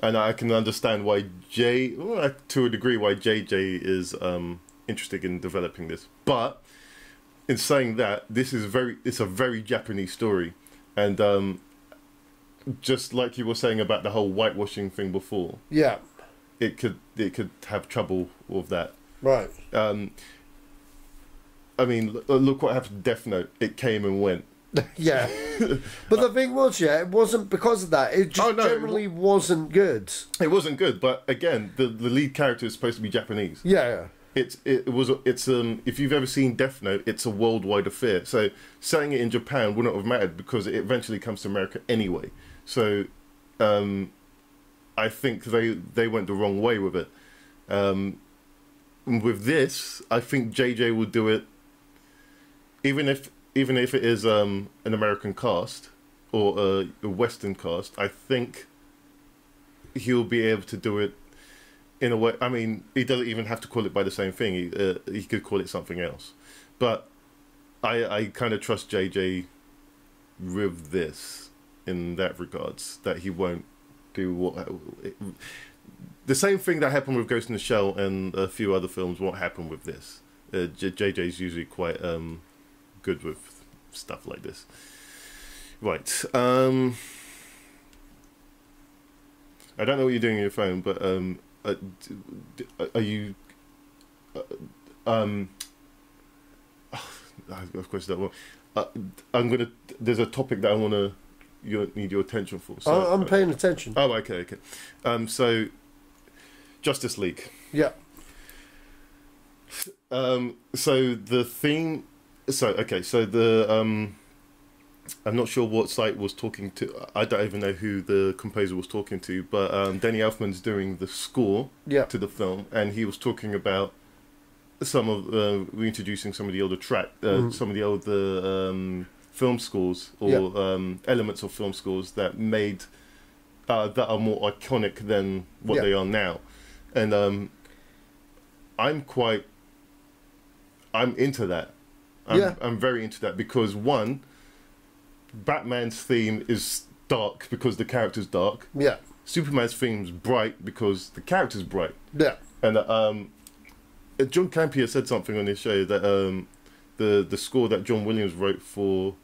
and I can understand why to a degree, why JJ is interested in developing this. But in saying that, it's a very Japanese story, and just like you were saying about the whole whitewashing thing before, it could have trouble with that, right? I mean, look what happened to Death Note. It came and went. Yeah. But the thing was, it wasn't because of that. It just generally wasn't good. It wasn't good, but again, the lead character is supposed to be Japanese. Yeah. It's if you've ever seen Death Note, it's a worldwide affair. So selling it in Japan wouldn't have mattered because it eventually comes to America anyway. So I think they went the wrong way with it. With this, I think JJ will do it. Even if it is an American cast or a Western cast, I think he'll be able to do it in a way. I mean, he doesn't even have to call it by the same thing. He could call it something else. But I kind of trust JJ with this in that regards, that he won't do what the same thing that happened with Ghost in the Shell and a few other films won't happen with this. JJ's usually quite good with stuff like this. Right. I don't know what you're doing on your phone, but are you? Of course that one. I'm gonna. There's a topic that I wanna. Need your attention for. So, I'm paying attention. Oh, okay. So, Justice League. Yeah. So the theme. So the I'm not sure what site was talking to. I don't even know who the composer was talking to, but Danny Elfman's doing the score to the film, and he was talking about some of reintroducing some of the older some of the older film scores or elements of film scores that made that are more iconic than what they are now, and I'm into that. I'm very into that because one, Batman's theme is dark because the character's dark. Yeah. Superman's theme's bright because the character's bright. Yeah. And John Campea said something on his show that the score that John Williams wrote for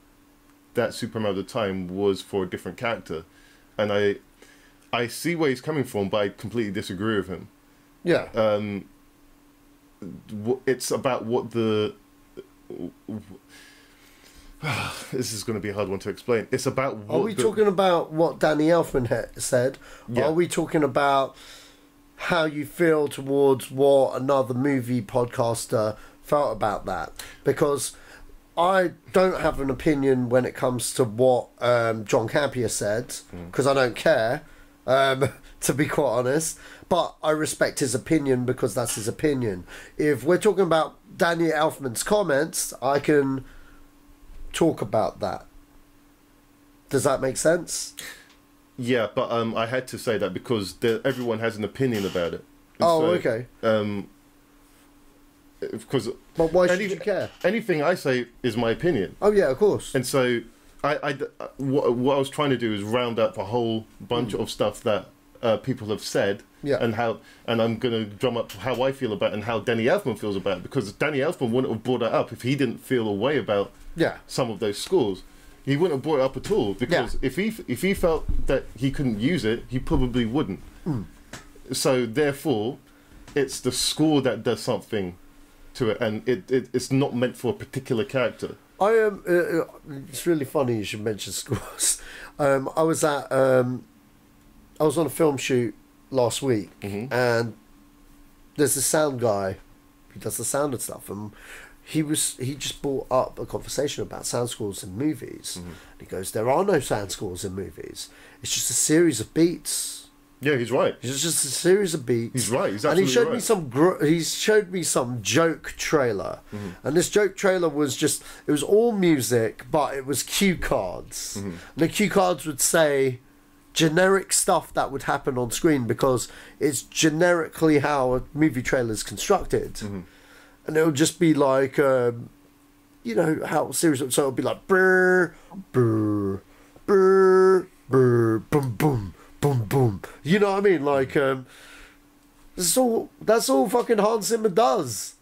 that Superman of the time was for a different character, and I see where he's coming from, but I completely disagree with him. Yeah. It's about what the. This is going to be a hard one to explain. It's about what. Are we talking about what Danny Elfman said? Yeah. Are we talking about how you feel towards what another movie podcaster felt about that? Because I don't have an opinion when it comes to what John Campea said, because I don't care, to be quite honest. But I respect his opinion because that's his opinion. If we're talking about Danny Elfman's comments, I can talk about that. Does that make sense? Yeah, but I had to say that because everyone has an opinion about it. And okay. Because but why should you care? Anything I say is my opinion. Oh yeah, of course. And so what I was trying to do is round up a whole bunch of stuff that people have said, and I'm going to drum up how I feel about it and how Danny Elfman feels about it, because Danny Elfman wouldn't have brought that up if he didn't feel a way about some of those scores. He wouldn't have brought it up at all, because if he felt that he couldn't use it, he probably wouldn't. So therefore, it's the score that does something to it, and it's not meant for a particular character. It's really funny you should mention scores. I was on a film shoot last week, and there's a sound guy who does the sound and stuff, and he just brought up a conversation about sound scores in movies. And he goes, there are no sound scores in movies. It's just a series of beats. Yeah, he's right. It's just a series of beats. He's right. He's absolutely right. And he showed me some joke trailer, and this joke trailer was it was all music, but it was cue cards. And the cue cards would say generic stuff that would happen on screen because it's generically how a movie trailer is constructed. And it would just be like, you know how series. So it would be like brr, brr, brr, brr, boom, boom, boom, boom. You know what I mean? Like, that's all fucking Hans Zimmer does.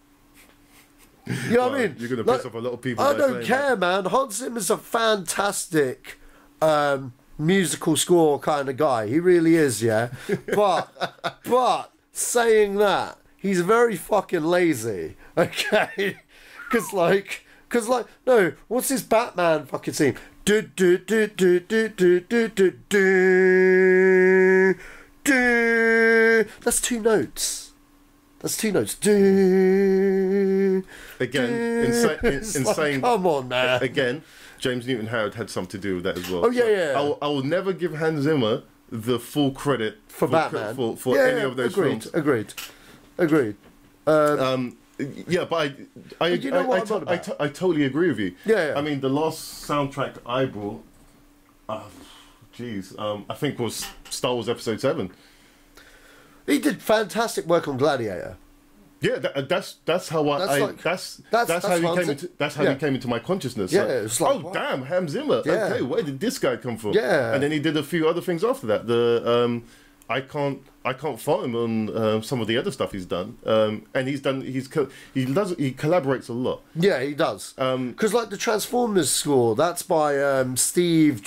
You know what I mean? You're gonna piss off a lot of people. I don't care, man. Hans Zimmer's a fantastic musical score kind of guy. He really is, yeah. But saying that, he's very fucking lazy, okay? Because no, what's his Batman fucking theme? Do do do do do do do do do do. That's two notes. Do. Again, insane. Come on, man. Again, James Newton Howard had something to do with that as well. Oh yeah. I will never give Hans Zimmer the full credit for Batman for any of those films. Agreed. Yeah, but I totally agree with you. Yeah. I mean, the last soundtrack I brought, I think was Star Wars Episode 7. He did fantastic work on Gladiator. Yeah, that's how he came into my consciousness. Yeah, like, it's like, oh wow. damn, Hans Zimmer. Yeah. Okay, where did this guy come from? Yeah, and then he did a few other things after that. I can't fault him on some of the other stuff he's done. And he collaborates a lot. Yeah, he does. Because like the Transformers score, that's by Steve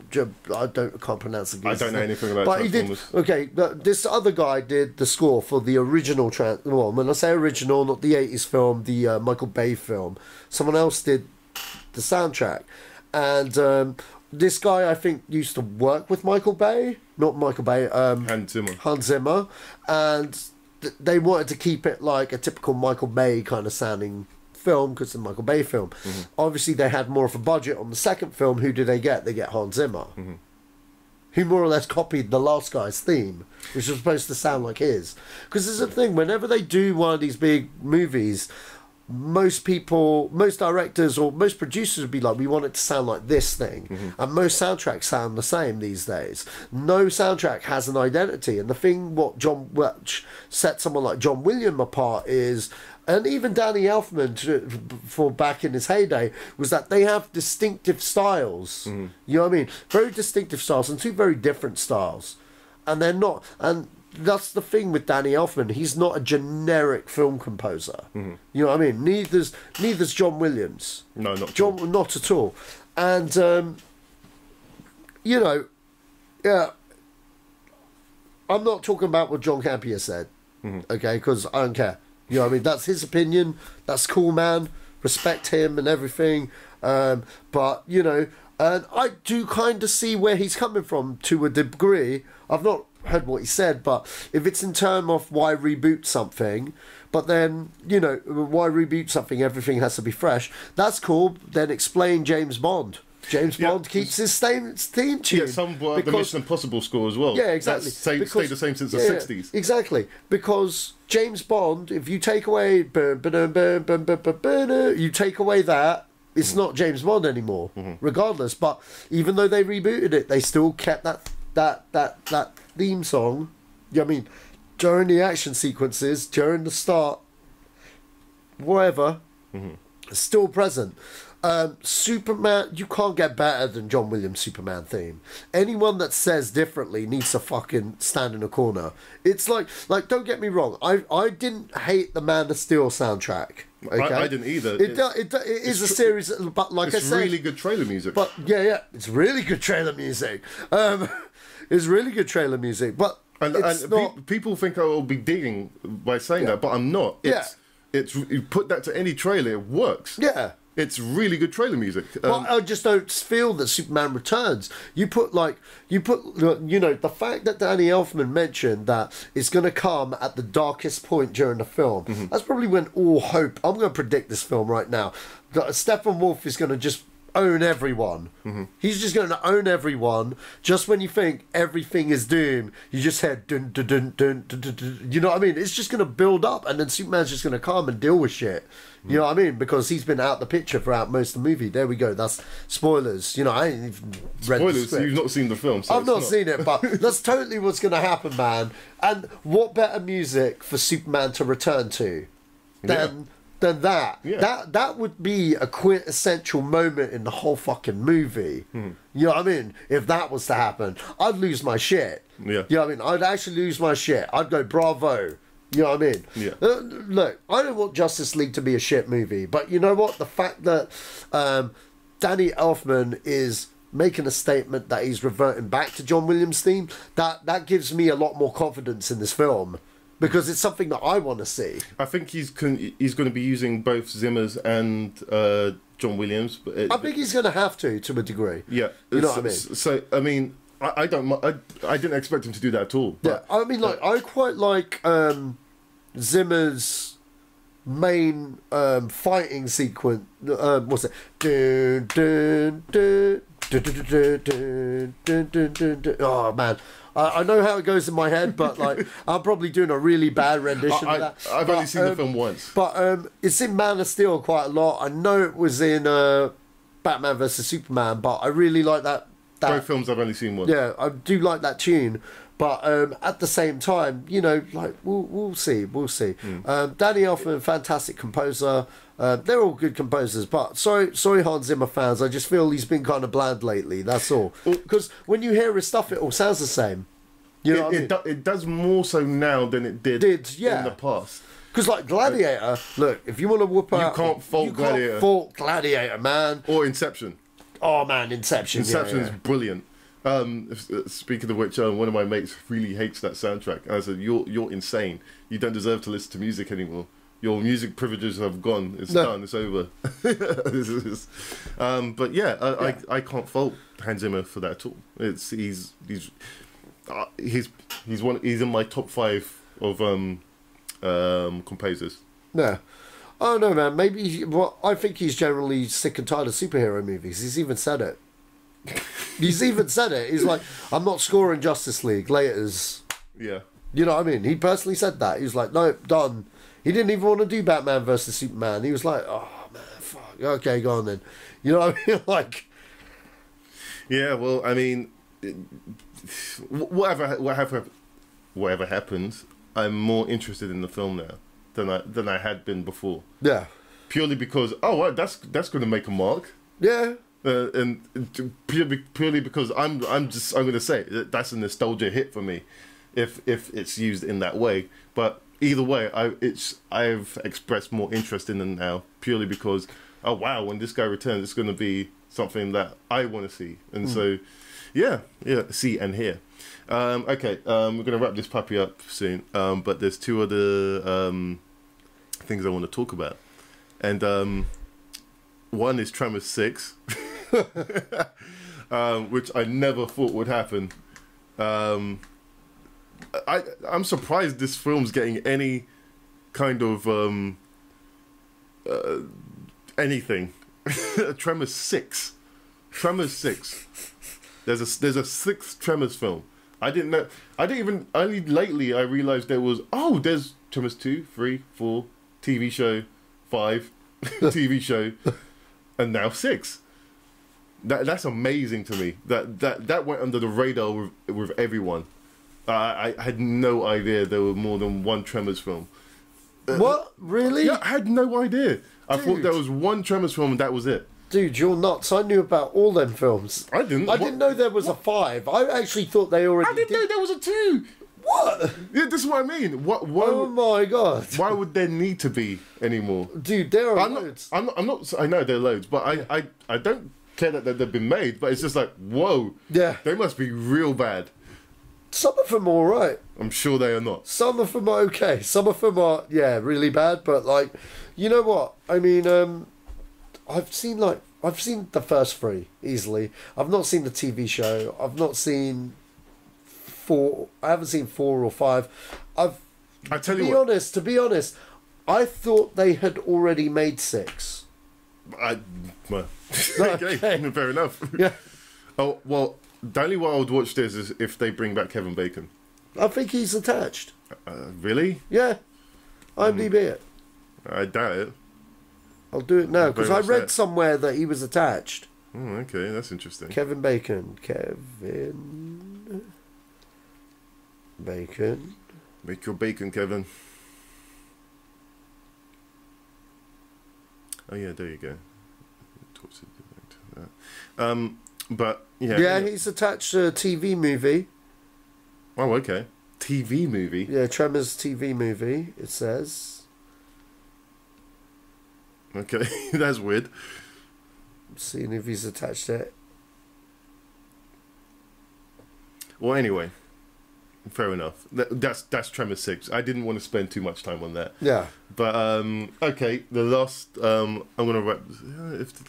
I can't pronounce it. I don't know anything about but Transformers. He did, okay, but this other guy did the score for the original well, when I say original, not the 80s film, the Michael Bay film. Someone else did the soundtrack. And this guy, I think, used to work with Michael Bay. Not Michael Bay. Hans Zimmer. And they wanted to keep it like a typical Michael Bay kind of sounding film, because it's a Michael Bay film. Mm-hmm. Obviously, they had more of a budget on the second film. Who do they get? They get Hans Zimmer, who more or less copied the last guy's theme, which was supposed to sound like his. Because there's a thing, whenever they do one of these big movies, most directors or most producers would be like, we want it to sound like this thing. And most soundtracks sound the same these days. No soundtrack has an identity. And the thing which sets someone like John Williams apart is, and even Danny Elfman for back in his heyday, was that they have distinctive styles. You know what I mean? Very distinctive styles, and two very different styles. And they're not, and that's the thing with Danny Elfman. He's not a generic film composer. You know what I mean? Neither's John Williams. No, not at all. And you know, yeah, I'm not talking about what John Campea said, okay? Because I don't care. You know what I mean? That's his opinion. That's cool, man. Respect him and everything. But you know, and I do kind of see where he's coming from to a degree. I've not heard what he said, but if it's in terms of why reboot something, but then, you know, why reboot something, everything has to be fresh, that's cool. Then explain James Bond. James Bond keeps his theme tune. Yeah, some the Mission Impossible score as well. Yeah, exactly. Stayed the same since the 60s. Exactly. Because James Bond, if you take away you take away that, it's not James Bond anymore, regardless. But even though they rebooted it, they still kept that theme song. You know what I mean? During the action sequences, during the start, whatever, still present. Superman, you can't get better than John Williams' Superman theme. Anyone that says differently needs to fucking stand in a corner. It's like don't get me wrong, I didn't hate the Man of Steel soundtrack. Okay? I didn't either. It is a series, but like I said, it's really good trailer music. But yeah, it's really good trailer music. It's really good trailer music, but people think I will be digging by saying that, but I'm not. It's you put that to any trailer, it works. Yeah. It's really good trailer music. Well, I just don't feel that Superman Returns. You put you know, the fact that Danny Elfman mentioned that it's going to come at the darkest point during the film. That's probably when all hope. I'm going to predict this film right now. That Steppenwolf is going to just own everyone. He's just going to own everyone. Just when you think everything is doomed, you just hear dun dun dun dun dun dun dun. You know what I mean? It's just going to build up, and then Superman's just going to come and deal with shit. You know what I mean? Because he's been out the picture throughout most of the movie. There we go. That's spoilers. You know, I ain't even read the script. You've not seen the film. So I've not seen it, but that's totally what's going to happen, man. And what better music for Superman to return to than that? Yeah. That would be a quintessential moment in the whole fucking movie. You know what I mean? If that was to happen, I'd lose my shit. Yeah. You know what I mean? I'd actually lose my shit. I'd go, bravo. You know what I mean? Yeah. Look, I don't want Justice League to be a shit movie, but you know what? The fact that Danny Elfman is making a statement that he's reverting back to John Williams' theme, that gives me a lot more confidence in this film, because it's something that I want to see. I think he's going to be using both Zimmer's and John Williams. But I think he's going to have to a degree. Yeah. You know what I mean? So, I mean, I didn't expect him to do that at all. But, yeah, I mean, like, I quite like Zimmer's main fighting sequence. What's it? Dun, dun, dun, dun, dun, dun, dun, dun, dun, dun, dun. Oh man, I know how it goes in my head, but like I'm probably doing a really bad rendition of that. I've only seen the film once, but it's in Man of Steel quite a lot. I know it was in Batman vs Superman, but I really like that. Both films I've only seen once. Yeah, I do like that tune, But at the same time, you know, like we'll see. Danny Elfman, fantastic composer. They're all good composers, but sorry, Hans Zimmer fans. I just feel he's been kind of bland lately. That's all. Because when you hear his stuff, it all sounds the same. You know, it does more so now than it did in the past. Because like Gladiator, look, if you want to whoop out, you can't fault Gladiator, man. Or Inception. Oh man, Inception. Inception's brilliant. Speaking of which, one of my mates really hates that soundtrack. And I said, "You're insane. You don't deserve to listen to music anymore. Your music privileges have gone. It's done. It's over." But yeah, I can't fault Hans Zimmer for that at all. He's in my top 5 of composers. Yeah. Oh no, man. Maybe. Well, I think he's generally sick and tired of superhero movies. He's even said it. He's like, I'm not scoring Justice League. Laters. Yeah. You know what I mean? He personally said that. He was like, no, done. He didn't even want to do Batman versus Superman. He was like, oh man, fuck. Okay, go on then. You know what I mean? Like. Yeah. Well, I mean, whatever happens, I'm more interested in the film now than I had been before. Yeah. Purely because that's going to make a mark. Yeah. And purely because I'm going to say that's a nostalgia hit for me, if it's used in that way. But either way, I've expressed more interest in them now purely because when this guy returns, it's going to be something that I want to see, and so see and hear. Okay, we're going to wrap this puppy up soon, but there's 2 other things I want to talk about, and one is Tremors 6. Which I never thought would happen. I'm surprised this film's getting any kind of anything. Tremors 6. There's a 6th Tremors film. I didn't know. Only lately I realized there's Tremors 2, 3, 4, TV show, 5, TV show, and now 6. That's amazing to me. That went under the radar with everyone. I had no idea there were more than one Tremors film. What? Really? Yeah, I had no idea. I thought there was one Tremors film and that was it. Dude, you're nuts. I knew about all them films. I didn't. I didn't know there was a 5. I actually thought they already I didn't know there was a 2. What? Yeah, this is what I mean. Oh my god. Why would there need to be anymore? Dude, there are loads. I'm not. I know there are loads, but I don't care that they've been made. But it's just like, whoa. Yeah. They must be real bad. Some of them are alright. I'm sure they are not. Some of them are okay. Some of them are, really bad. But like, you know what? I mean, I've seen the first 3 easily. I've not seen the TV show. I've not seen 4. I haven't seen 4 or 5. To be honest, I thought they had already made 6. Okay, fair enough. Yeah. Oh well, the only way I would watch this is if they bring back Kevin Bacon. I think he's attached. Really? Yeah. IMDb it. I doubt it. I'll do it now because I read somewhere that he was attached. Oh, okay, that's interesting. Kevin Bacon. Make your bacon, Kevin. Oh yeah, there you go. But yeah. Yeah, he's attached to a TV movie. Oh, okay. TV movie. Yeah, Tremors TV movie. It says. Okay, that's weird. Seeing if he's attached to it. Well, anyway, fair enough. That's Tremors 6. I didn't want to spend too much time on that. Yeah. But okay, the last I'm gonna wrap.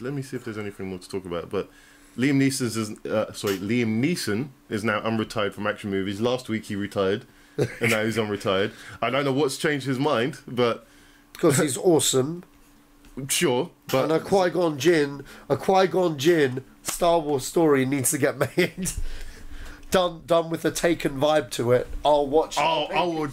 Let me see if there's anything more to talk about. But Liam Neeson is now unretired from action movies. Last week he retired, and now he's unretired. I don't know what's changed his mind, but because he's awesome. Sure, but and a Qui-Gon Jinn Star Wars story needs to get made. done with the Taken vibe to it, I'll watch it. Oh, I would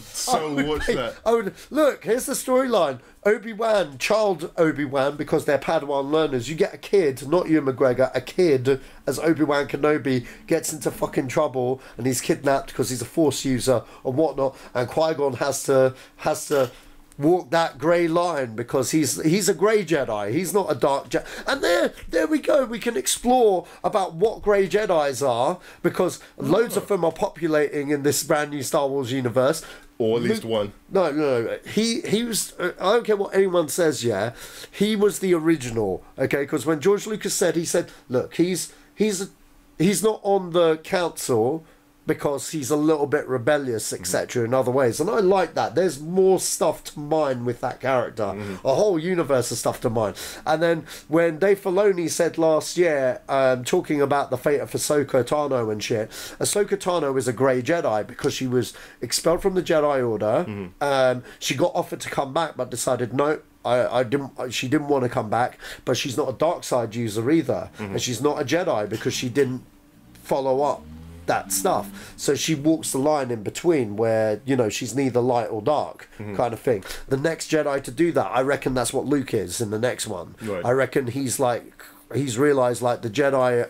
watch that. I would look. Here's the storyline: Obi-Wan, child Obi-Wan, because they're Padawan learners. You get a kid, not Ewan McGregor, a kid as Obi-Wan Kenobi gets into fucking trouble and he's kidnapped because he's a Force user and whatnot, and Qui-Gon has to walk that grey line because he's a grey Jedi. He's not a dark Jedi. And there we go. We can explore about what grey Jedis are, because loads of them are populating in this brand new Star Wars universe. Or at least one. No. He was. I don't care what anyone says. Yeah, he was the original. Okay, because when George Lucas said, he said, look, he's not on the council because he's a little bit rebellious, etc. in other ways. And I like that. There's more stuff to mine with that character. A whole universe of stuff to mine. And then when Dave Filoni said last year, talking about the fate of Ahsoka Tano and shit, Ahsoka Tano is a grey Jedi because she was expelled from the Jedi Order. She got offered to come back but decided no. She didn't want to come back, but she's not a dark side user either. And she's not a Jedi because she didn't follow up that stuff. So she walks the line in between where, you know, she's neither light or dark kind of thing. The next Jedi to do that, I reckon that's what Luke is in the next one. Right. I reckon he's realised like the Jedi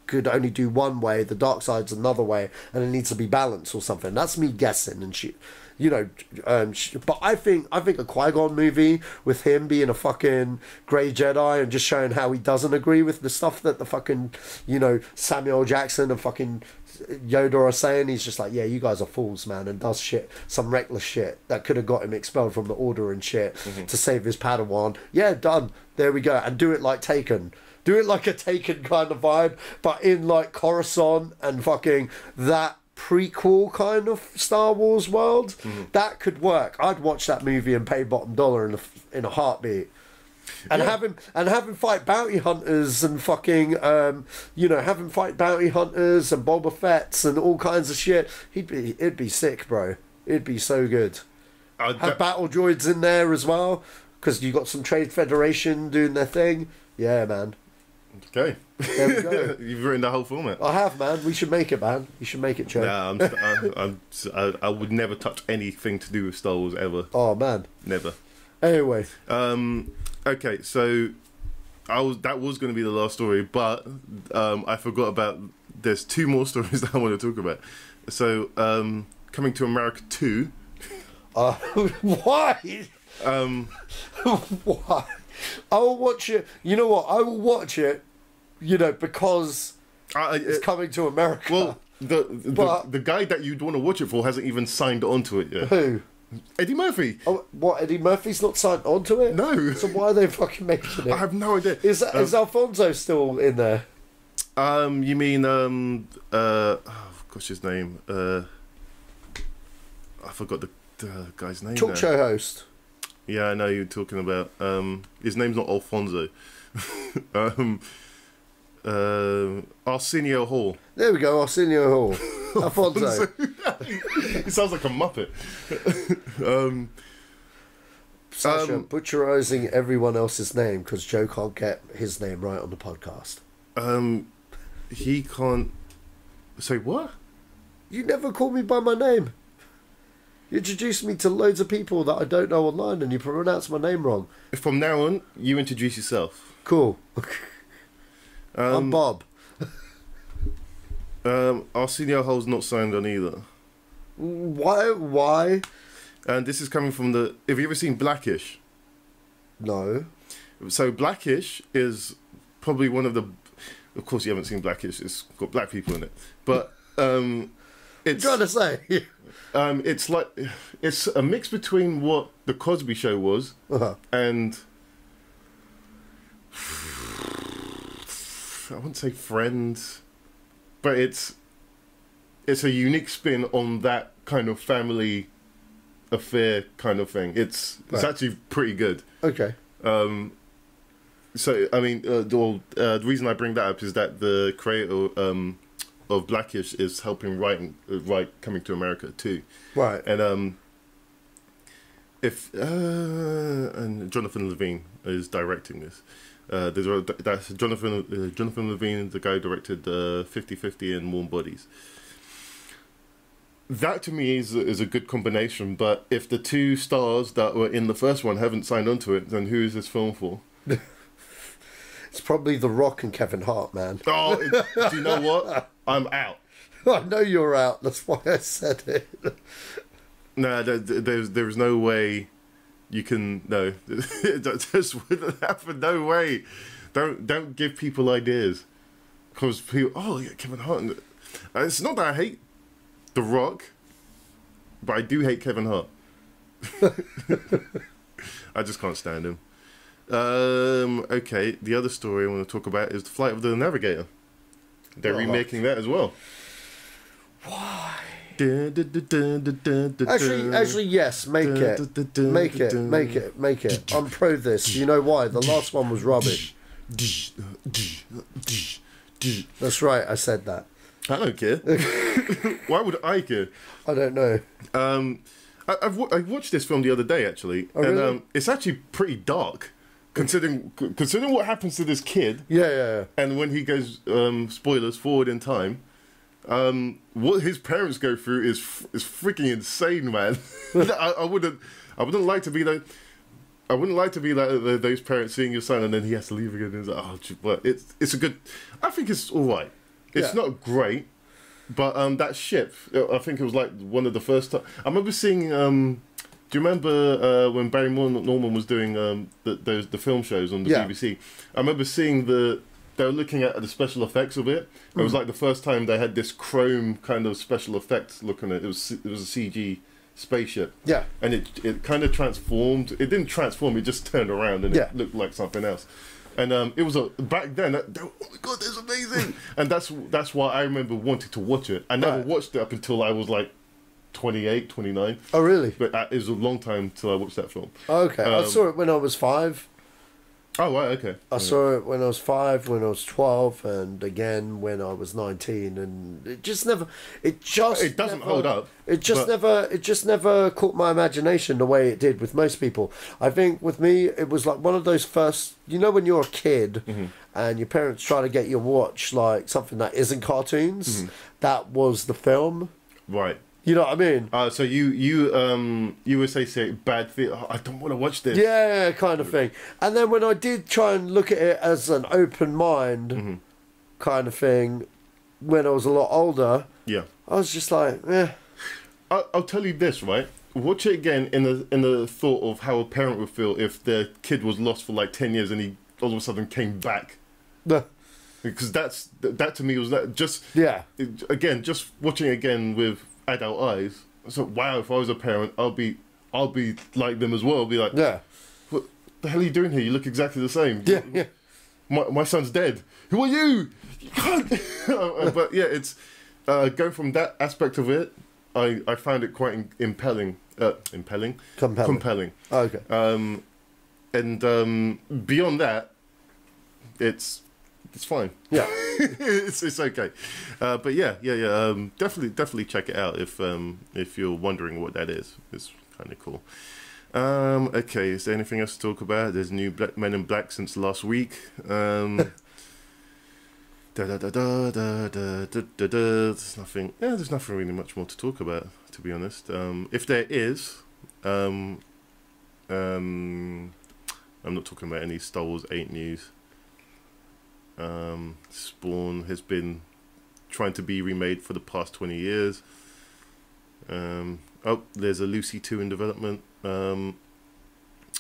could only do one way, the dark side's another way, and it needs to be balanced or something. That's me guessing. And she, you know, but I think a Qui-Gon movie with him being a fucking grey Jedi and just showing how he doesn't agree with the stuff that the fucking, you know, Samuel Jackson and fucking Yoda are saying. He's just like, yeah, you guys are fools, man, and does shit, some reckless shit that could have got him expelled from the Order and shit to save his Padawan. Yeah, done. There we go. And do it like Taken. Do it like a Taken kind of vibe, but in like Coruscant and fucking that prequel kind of Star Wars world. That could work. I'd watch that movie and pay bottom dollar in a heartbeat. And have him fight bounty hunters and fucking you know, have him fight bounty hunters and Boba Fett's and all kinds of shit. It'd be sick, bro. It'd be so good. Have battle droids in there as well, because you got some Trade Federation doing their thing. Yeah, man. Okay. There we go. You've written the whole format. I have, man. We should make it, man. You should make it, Joe. Nah, I would never touch anything to do with Star Wars ever. Oh, man. Never. Anyway. Okay, so that was going to be the last story, but I forgot about. There's two more stories that I want to talk about. So, Coming to America 2. Why? Why? I will watch it. You know what? I will watch it. You know, because it's Coming to America. Well, the guy that you'd want to watch it for hasn't even signed on to it yet. Who? Eddie Murphy. Oh, what? Eddie Murphy's not signed on to it? No. So why are they fucking making it? I have no idea. Is Alfonso still in there? You mean gosh, his name. I forgot the guy's name. Talk show host. Yeah, I know you're talking about. His name's not Alfonso. Arsenio Hall. There we go, Arsenio Hall. Alfonso. He sounds like a Muppet. Sacha, butcherizing everyone else's name because Joe can't get his name right on the podcast. He can't. Say what? You never call me by my name. You introduced me to loads of people that I don't know online and you pronounce my name wrong. From now on, you introduce yourself. Cool. I'm Bob. Arsenio Hall's not signed on either. Why? And this is coming from the... Have you ever seen Blackish? No. So Blackish is probably one of the... Of course you haven't seen Blackish. It's got black people in it. But it's... Trying to say... it's like... It's a mix between what The Cosby Show was and... I wouldn't say Friends, but it's a unique spin on that kind of family affair kind of thing. It's actually pretty good. Okay. So I mean, the reason I bring that up is that the creator of Blackish is helping write Coming to America too. Right. And and Jonathan Levine is directing this. That's Jonathan Levine, the guy who directed 50-50 and Warm Bodies. that to me is a good combination. But if the two stars that were in the first one haven't signed onto it, then who is this film for? It's probably The Rock and Kevin Hart, man. Oh, do you know what? I'm out. I know you're out. That's why I said it. No, there's no way you can. No, that just wouldn't happen. No way. Don't give people ideas, because people. Oh, yeah, Kevin Hart. It's not that I hate The Rock, but I do hate Kevin Hart. I just can't stand him. Okay, the other story I want to talk about is The Flight of the Navigator. They're remaking that as well. Why? Actually, yes, make it. I'm pro this. You know why? The last one was rubbish. That's right, I said that. I don't care. Why would I care? I don't know. I watched this film the other day, actually. Oh, really? And it's actually pretty dark. Considering what happens to this kid, yeah, and when he goes, spoilers, forward in time, what his parents go through is freaking insane, man. I wouldn't like to be like, those parents seeing your son and then he has to leave again. And it's like, but it's a good. I think it's all right. It's not great, but that ship. I think it was like one of the first time. I remember seeing. Do you remember when Barry Norman was doing the film shows on the BBC? I remember seeing they were looking at the special effects of it. It was like the first time they had this chrome kind of special effects looking at it. It was a CG spaceship. Yeah. And it kind of transformed. It didn't transform, it just turned around and it looked like something else. And it was back then, oh my God, that's amazing. And that's why I remember wanting to watch it. I never watched it up until I was like 28, 29. Oh, really? But it was a long time till I watched that film. Okay, I saw it when I was 5. Oh, right, okay. I saw it when I was 5, when I was 12, and again when I was 19, and it doesn't hold up. It just never caught my imagination the way it did with most people. I think with me, it was like one of those first, you know, when you're a kid and your parents try to get you to watch like something that isn't cartoons. That was the film, right? You know what I mean? So you would say bad thing. Oh, I don't want to watch this. Yeah, kind of thing. And then when I did try and look at it as an open mind kind of thing, when I was a lot older, I was just like, eh. I'll tell you this, right? Watch it again in the thought of how a parent would feel if their kid was lost for like 10 years and he all of a sudden came back. Because that to me was that just again, just watching it again with adult eyes. So wow, if I was a parent, I'll be like them as well. I'll be like, what the hell are you doing here? You look exactly the same. My son's dead. Who are you? You can't. But yeah, it's going from that aspect of it. I found it quite compelling. Oh, okay. And beyond that, it's fine. Yeah. it's okay. But yeah. Definitely check it out if you're wondering what that is. It's kind of cool. Okay, is there anything else to talk about? There's new Men in Black since last week. There's nothing. Yeah, there's nothing really much more to talk about, to be honest. If there is, I'm not talking about any Star Wars 8 news. Spawn has been trying to be remade for the past 20 years. There's a Lucy 2 in development.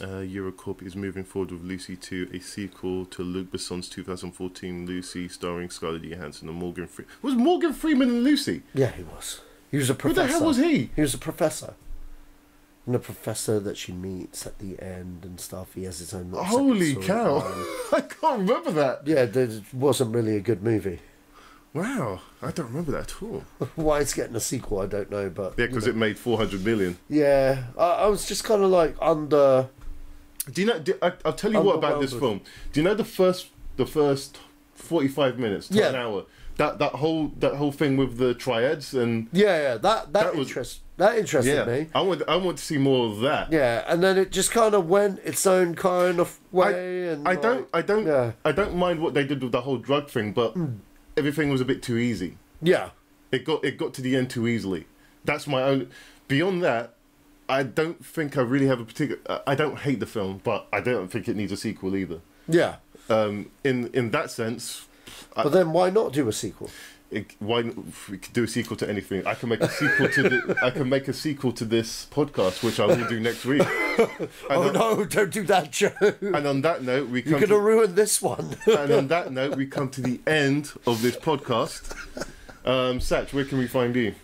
Eurocorp is moving forward with Lucy 2, a sequel to Luc Besson's 2014 Lucy, starring Scarlett Johansson and Morgan Freeman. Was Morgan Freeman in Lucy? Yeah, he was. He was a professor. Who the hell was he? He was a professor. And the professor that she meets at the end and stuff, he has his own... Holy cow! I can't remember that. Yeah, it wasn't really a good movie. Wow, I don't remember that at all. Why it's getting a sequel, I don't know, but... Yeah, because it made 400 million. Yeah, I was just kind of like under... Do you know... I'll tell you what about this film. Do you know the first 45 minutes to an hour? That whole thing with the triads and... Yeah, that interested me. I want to see more of that. Yeah, and then it just kind of went its own kind of way. I don't mind what they did with the whole drug thing, but everything was a bit too easy. Yeah, it got to the end too easily. That's my own. Beyond that, I don't think I really have a particular. I don't hate the film, but I don't think it needs a sequel either. Yeah. In that sense. But then why not do a sequel? Why we could do a sequel to anything? I can make a sequel to I can make a sequel to this podcast, which I will do next week. No! Don't do that, Joe. And on that note, you're going to ruin this one. And on that note, we come to the end of this podcast. Sach, where can we find you?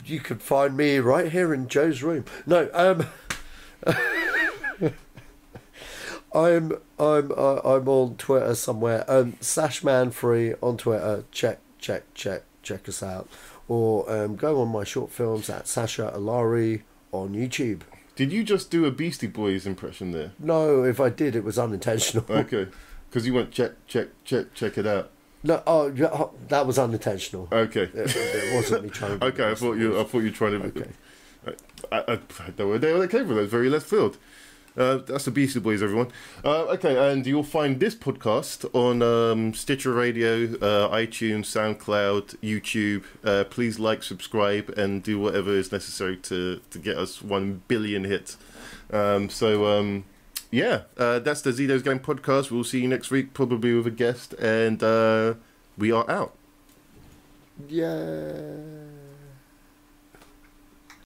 You can find me right here in Joe's room. No, I'm on Twitter somewhere. Sashman3 on Twitter. Check us out. Or go on my short films at Sacha Allari on YouTube. Did you just do a Beastie Boys impression there? No, if I did, it was unintentional. Okay, because you went check it out. No, that was unintentional. Okay, it wasn't me trying to. Okay, I thought you were trying to. Okay. I don't know where they came from. That's very left field. That's the Beastie Boys, everyone. Okay, and you'll find this podcast on Stitcher Radio, iTunes, SoundCloud, YouTube. Please like, subscribe, and do whatever is necessary to get us 1 billion hits. Yeah, that's the Zedos Gang podcast. We'll see you next week, probably with a guest, and we are out. Yeah.